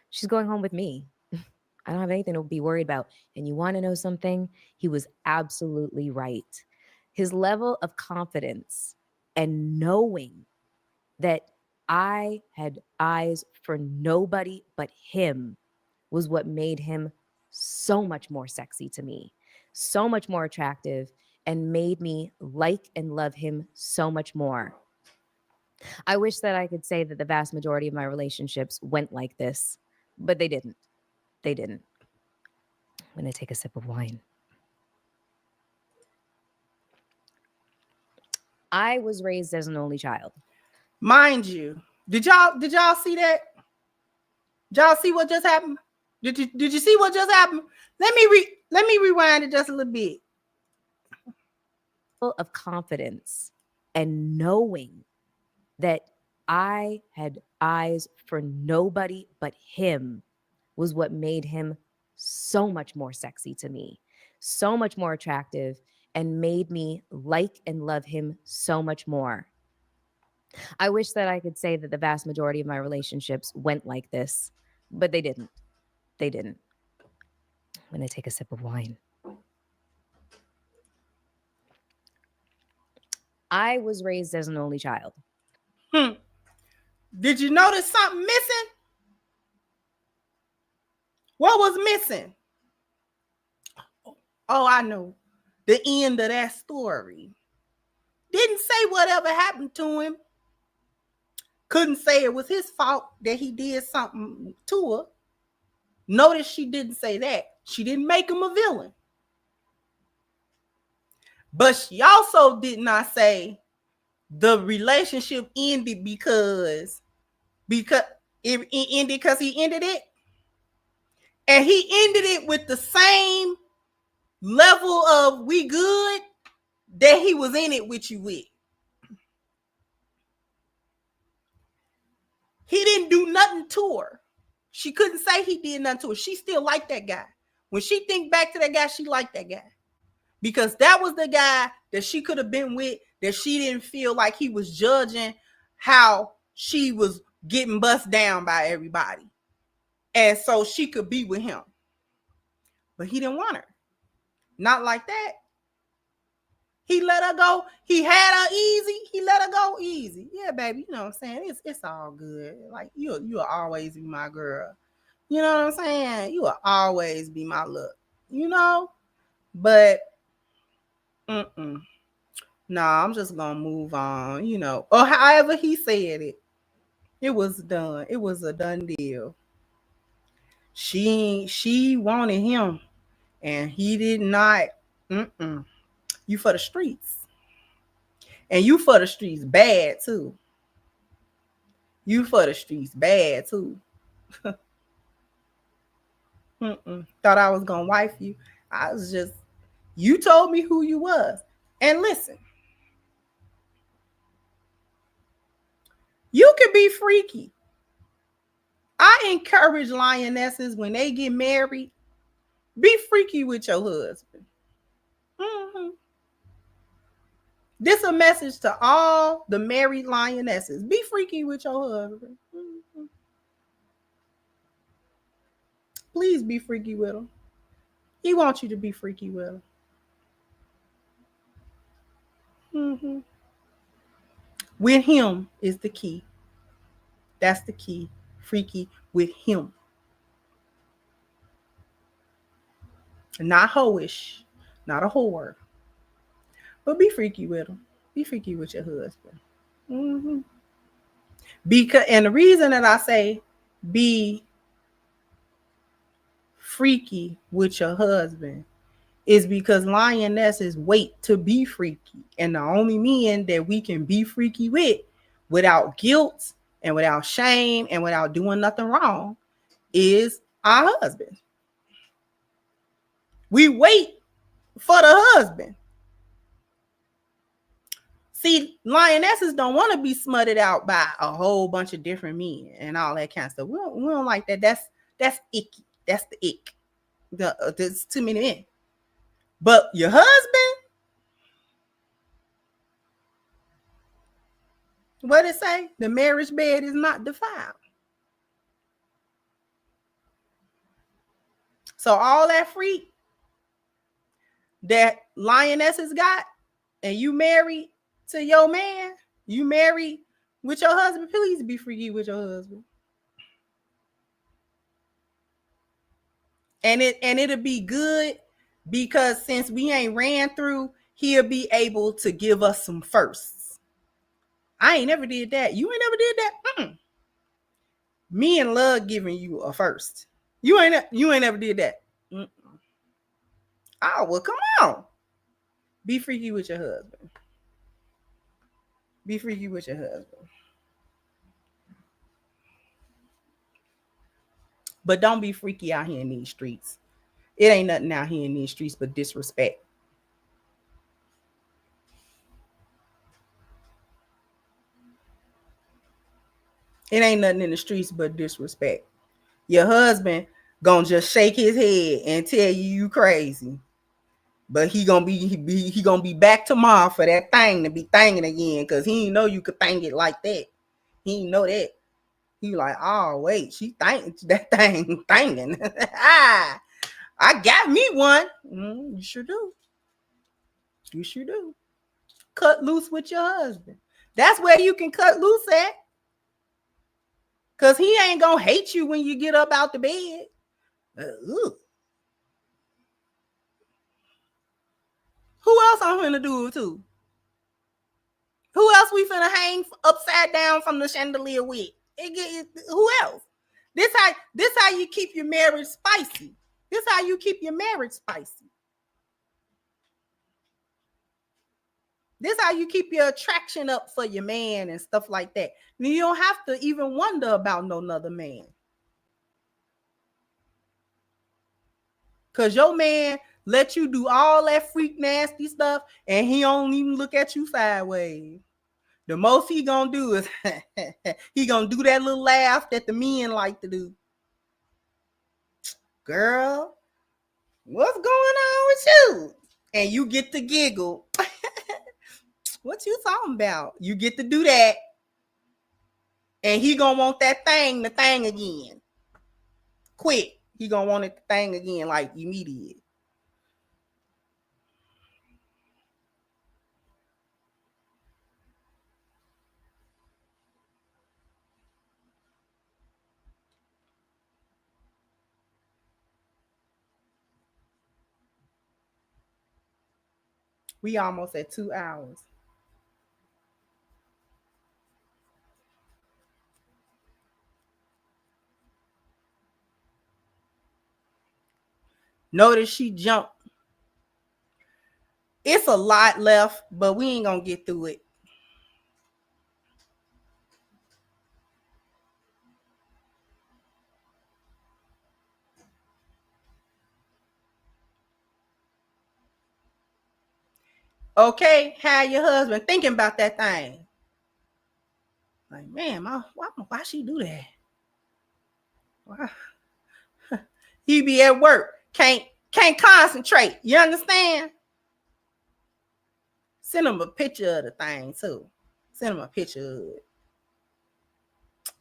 She's going home with me. I don't have anything to be worried about. And you want to know something? He was absolutely right. His level of confidence and knowing that I had eyes for nobody but him was what made him so much more sexy to me, so much more attractive, and made me like and love him so much more. I wish that I could say that the vast majority of my relationships went like this, but they didn't. They didn't. I'm going to take a sip of wine. I was raised as an only child. Mind you, did y'all see that? Did y'all see what just happened? Did you see what just happened? Let me rewind it just a little bit. Of confidence and knowing that I had eyes for nobody but him was what made him so much more sexy to me, so much more attractive, and made me like and love him so much more. I wish that I could say that the vast majority of my relationships went like this, but they didn't. They didn't. I'm going to take a sip of wine. I was raised as an only child. Did you notice something missing? What was missing? Oh, I know. The end of that story. Didn't say whatever happened to him. Couldn't say it was his fault that he did something to her. Notice she didn't say that. She didn't make him a villain. But she also did not say the relationship ended because it ended because he ended it. And he ended it with the same level of we good that he was in it with you with. He didn't do nothing to her. She couldn't say he did nothing to her. She still liked that guy. When she think back to that guy, she liked that guy. Because that was the guy that she could have been with, that she didn't feel like he was judging how she was getting bust down by everybody. And so she could be with him. But he didn't want her. Not like that. He let her go. He had her easy. He let her go easy. Yeah, baby. You know what I'm saying? It's all good. Like, you'll always be my girl. You know what I'm saying? You will always be my look. You know? But, nah, I'm just going to move on, you know. Or however he said it. It was done. It was a done deal. She wanted him. And he did not. You for the streets. And you for the streets bad too. You for the streets bad too. Thought I was gonna wife you. I was just, you told me who you was. And listen, you can be freaky. I encourage lionesses when they get married, be freaky with your husband. This is a message to all the married lionesses. Be freaky with your husband. Please be freaky with him. He wants you to be freaky with him. With him is the key. That's the key. Freaky with him. Not hoish. Not a whore. But be freaky with him. Be freaky with your husband. Because, and the reason that I say be freaky with your husband is because lionesses wait to be freaky. And the only men that we can be freaky with without guilt and without shame and without doing nothing wrong is our husband. We wait for the husband. See, lionesses don't want to be smutted out by a whole bunch of different men and all that kind of stuff. We don't like that. That's icky. That's the ick. There's too many men. But your husband, what it say? The marriage bed is not defiled. So all that freak that lioness has got, and you married to your man, you married with your husband, please be freaky with your husband. And it'll be good, because since we ain't ran through, he'll be able to give us some firsts. I ain't never did that. You ain't never did that. Me and love giving you a first. You ain't never did that. Oh, well, come on. Be freaky with your husband. Be freaky with your husband. But don't be freaky out here in these streets. It ain't nothing out here in these streets but disrespect. It ain't nothing in the streets but disrespect. Your husband gonna just shake his head and tell you crazy. But he gonna be back tomorrow for that thing to be thanging again, because he ain't know you could thang it like that. He ain't know that. He like, oh wait, she think that thing thanging. I got me one. You sure do. You sure do. Cut loose with your husband. That's where you can cut loose at. Because he ain't gonna hate you when you get up out the bed. Who else I'm gonna do it to? Who else we finna hang upside down from the chandelier with? Who else? This how you keep your marriage spicy. This how you keep your marriage spicy. This how you keep your attraction up for your man and stuff like that. You don't have to even wonder about no other man. Because your man let you do all that freak nasty stuff and he don't even look at you sideways. The most he gonna do is he gonna do that little laugh that the men like to do. Girl, what's going on with you? And you get to giggle. What you talking about? You get to do that. And he gonna want that thing to thang again. Quick. He gonna want it to thang again like immediate. We almost at 2 hours. Notice she jumped. It's a lot left, but we ain't gonna get through it. Okay, how your husband thinking about that thing? Like, man, why she do that? Why? He be at work, can't concentrate. You understand? Send him a picture of the thing too. Send him a picture of it.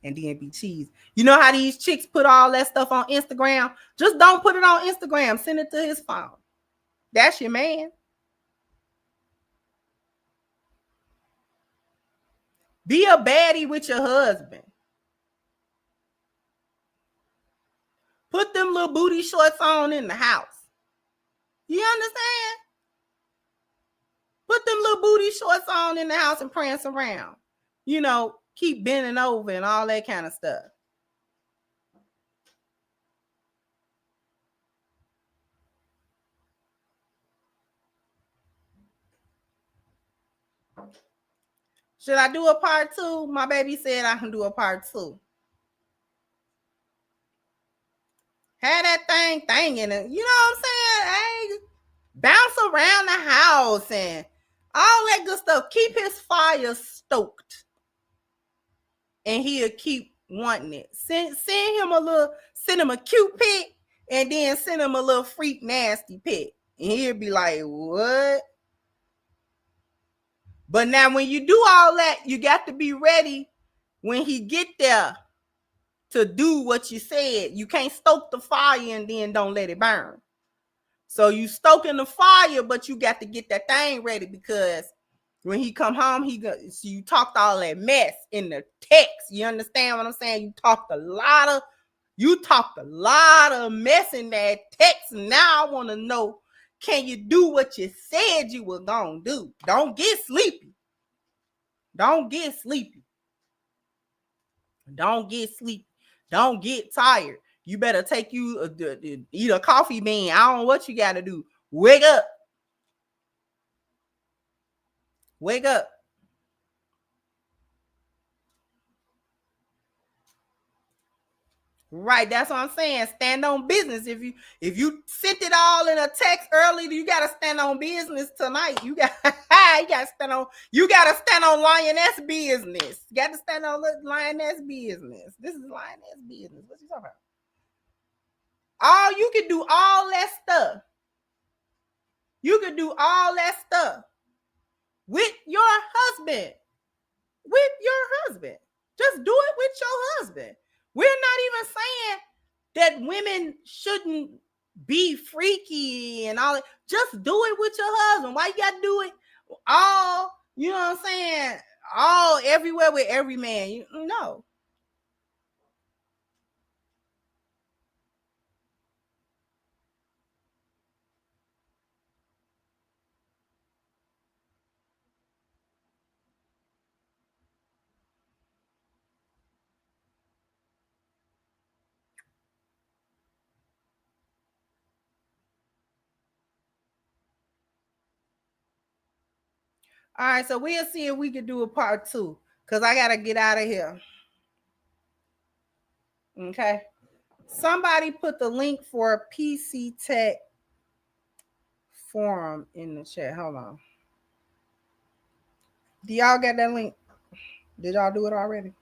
And then be cheese. You know how these chicks put all that stuff on Instagram? Just don't put it on Instagram. Send it to his phone. That's your man. Be a baddie with your husband. Put them little booty shorts on in the house. You understand? Put them little booty shorts on in the house and prance around. You know, keep bending over and all that kind of stuff. Should I do a part 2? My baby said I can do a part 2. Had that thing in it. You know what I'm saying? Hey, bounce around the house and all that good stuff. Keep his fire stoked. And he'll keep wanting it. Send him a cute pic and then send him a little freak nasty pic. And he'll be like, what? But now when you do all that, you got to be ready when he get there to do what you said. You can't stoke the fire and then don't let it burn. So you stoking the fire, but you got to get that thing ready, because when he come home, so you talked all that mess in the text. You understand what I'm saying? You talked a lot of mess in that text. Now I want to know, can you do what you said you were gonna do? Don't get sleepy. Don't get sleepy. Don't get sleepy. Don't get tired. You better take you eat a coffee bean. I don't know what you got to do. Wake up. Wake up. Right, that's what I'm saying. Stand on business. If you sent it all in a text early, you gotta stand on business tonight. You gotta stand on lioness business. You gotta stand on lioness business. This is lioness business. What you talking about? You can do all that stuff. You can do all that stuff with your husband. With your husband. Just do it with your husband. We're not even saying that women shouldn't be freaky and all that. Just do it with your husband. Why you got to do it all, you know what I'm saying, all everywhere with every man? No. All right, so we'll see if we can do a part 2, because I got to get out of here. Okay. Somebody put the link for PC Tech forum in the chat. Hold on. Do y'all get that link? Did y'all do it already?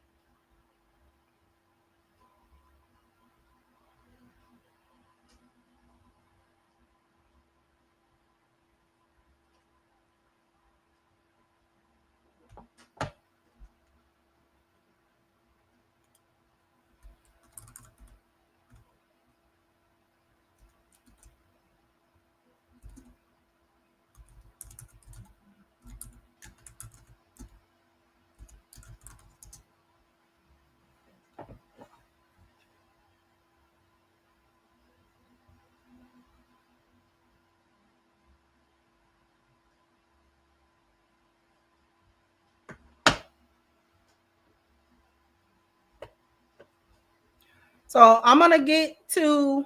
So I'm going to get to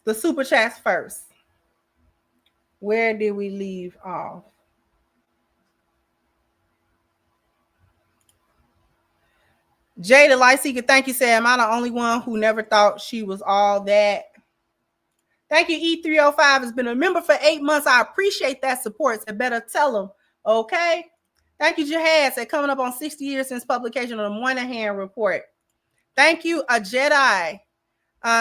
the super chats first. Where did we leave off? Jay the Light Seeker, thank you, Sam. Am I the only one who never thought she was all that? Thank you, E305 has been a member for 8 months. I appreciate that support. So better tell them, okay? Thank you, Jihad, said coming up on 60 years since publication of the Moynihan report. Thank you, a Jedi,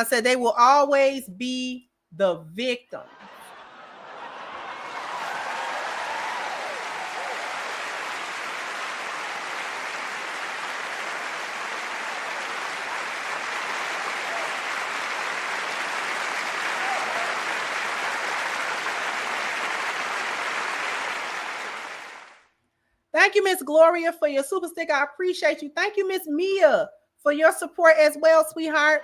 said they will always be the victim. Thank you, Miss Gloria, for your super sticker. I appreciate you. Thank you, Miss Mia, for your support as well, sweetheart.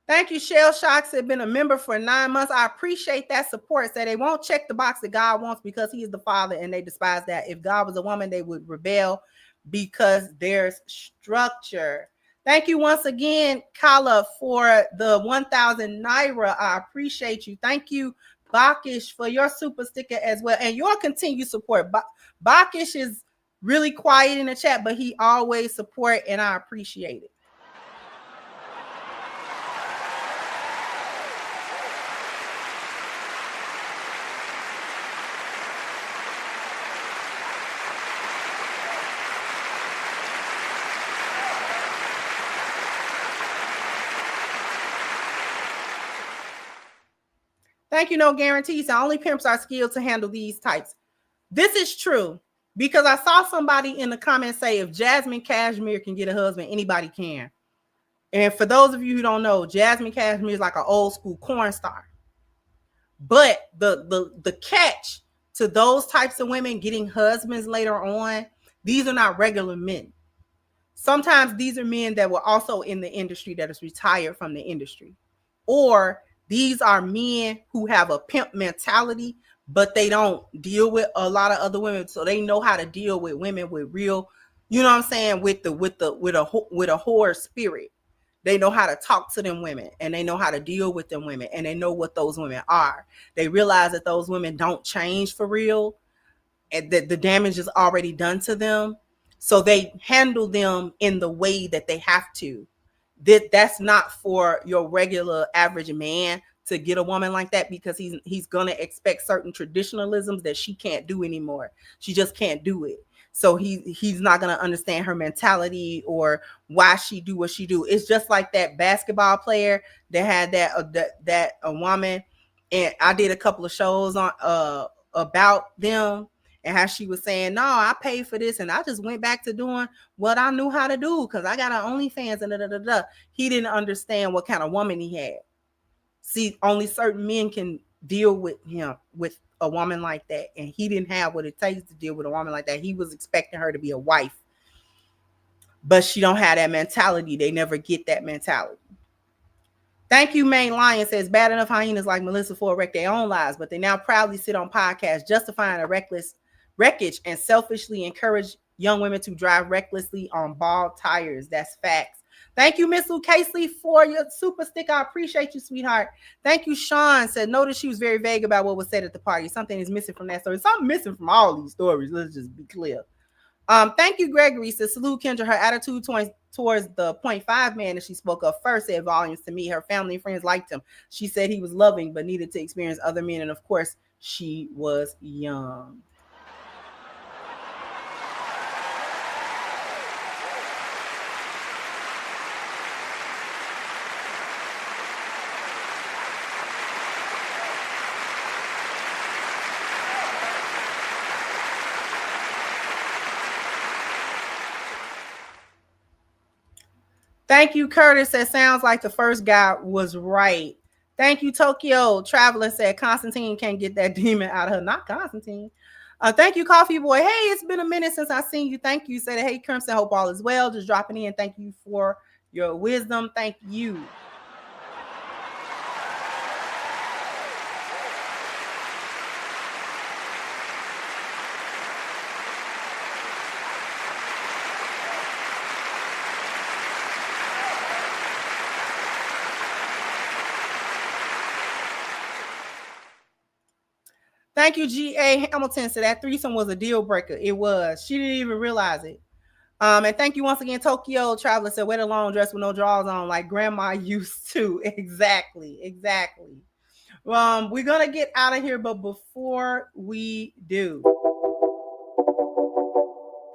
Thank you, Shell Shocks have been a member for 9 months. I appreciate that support. So they won't check the box that God wants because he is the Father, and they despise that. If God was a woman, they would rebel because there's structure. Thank you once again, Kala, for the 1,000 Naira. I appreciate you. Thank you, Bakish, for your super sticker as well, and your continued support. Bakish is really quiet in the chat, but he always support, and I appreciate it. Thank you, no guarantees. The only pimps are skilled to handle these types. This is true because I saw somebody in the comments say, if Jasmine Cashmere can get a husband, anybody can. And for those of you who don't know, Jasmine Cashmere is like an old school corn star. But the catch to those types of women getting husbands later on, these are not regular men. Sometimes these are men that were also in the industry that is retired from the industry. Or these are men who have a pimp mentality, but they don't deal with a lot of other women. So they know how to deal with women with real, you know what I'm saying, with a whore spirit. They know how to talk to them women, and they know how to deal with them women, and they know what those women are. They realize that those women don't change for real, and that the damage is already done to them. So they handle them in the way that they have to. That's not for your regular average man to get a woman like that, because he's gonna expect certain traditionalisms that she can't do anymore. She just can't do it. So he's not gonna understand her mentality or why she do what she do. It's just like that basketball player that had that a woman, and I did a couple of shows on about them, and how she was saying, no, I paid for this and I just went back to doing what I knew how to do because I got an OnlyFans and da. He didn't understand what kind of woman he had. See, only certain men can deal with him, with a woman like that. And he didn't have what it takes to deal with a woman like that. He was expecting her to be a wife. But she don't have that mentality. They never get that mentality. Thank you, Main Lion says, bad enough hyenas like Melyssa for wreck their own lives, but they now proudly sit on podcasts justifying a wreckage and selfishly encourage young women to drive recklessly on bald tires. That's facts. Thank you, Miss Lou Casely, for your super stick. I appreciate you, sweetheart. Thank you, Sean. Said, notice she was very vague about what was said at the party. Something is missing from that story. Something missing from all these stories. Let's just be clear. Thank you, Gregory. Says, salute Kendra. Her attitude towards the 0.5 man that she spoke of first said volumes to me. Her family and friends liked him. She said he was loving, but needed to experience other men. And of course, she was young. Thank you, Curtis. That sounds like the first guy was right. Thank you, Tokyo Traveler said Constantine can't get that demon out of her. Not Constantine. Thank you, Coffee Boy. Hey, it's been a minute since I've seen you. Thank you. Said, hey, Crimson, hope all is well. Just dropping in. Thank you for your wisdom. Thank you. Thank you, G.A. Hamilton. So that threesome was a deal breaker. It was. She didn't even realize it. And thank you once again, Tokyo Traveler said, wear the long dress with no drawers on like grandma used to. Exactly. We're going to get out of here, but before we do,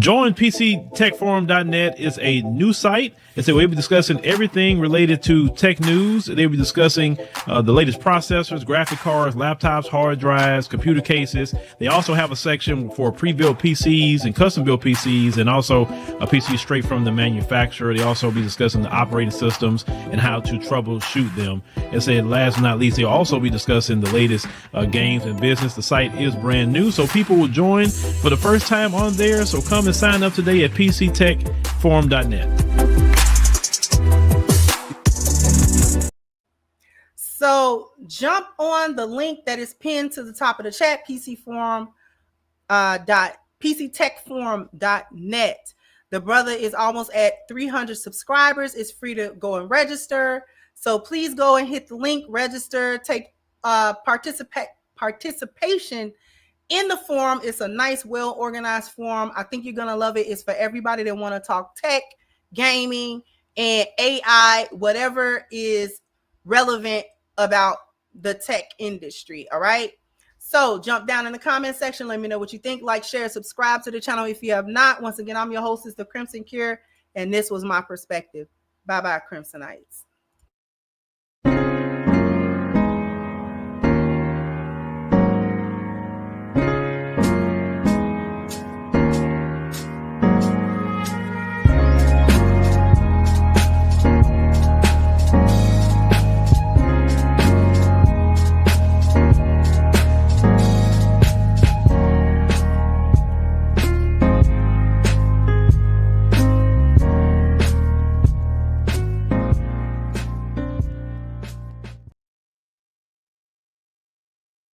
Join PCTechForum.net is a new site. And so we'll be discussing everything related to tech news. They'll be discussing the latest processors, graphic cards, laptops, hard drives, computer cases. They also have a section for pre-built PCs and custom-built PCs, and also a PC straight from the manufacturer. They also be discussing the operating systems and how to troubleshoot them. And said, last but not least, they'll also be discussing the latest games and business. The site is brand new, so people will join for the first time on there. So come and sign up today at PCTechForum.net. So jump on the link that is pinned to the top of the chat, PCTechForum.net. The brother is almost at 300 subscribers. It's free to go and register. So please go and hit the link, register, take participation in the forum. It's a nice, well-organized forum. I think you're going to love it. It's for everybody that want to talk tech, gaming, and AI, whatever is relevant about the tech industry. All right. So jump down in the comment section. Let me know what you think. Like, share, subscribe to the channel if you have not. Once again, I'm your hostess, The Crimson Cure, and this was my perspective. Bye-bye, Crimsonites.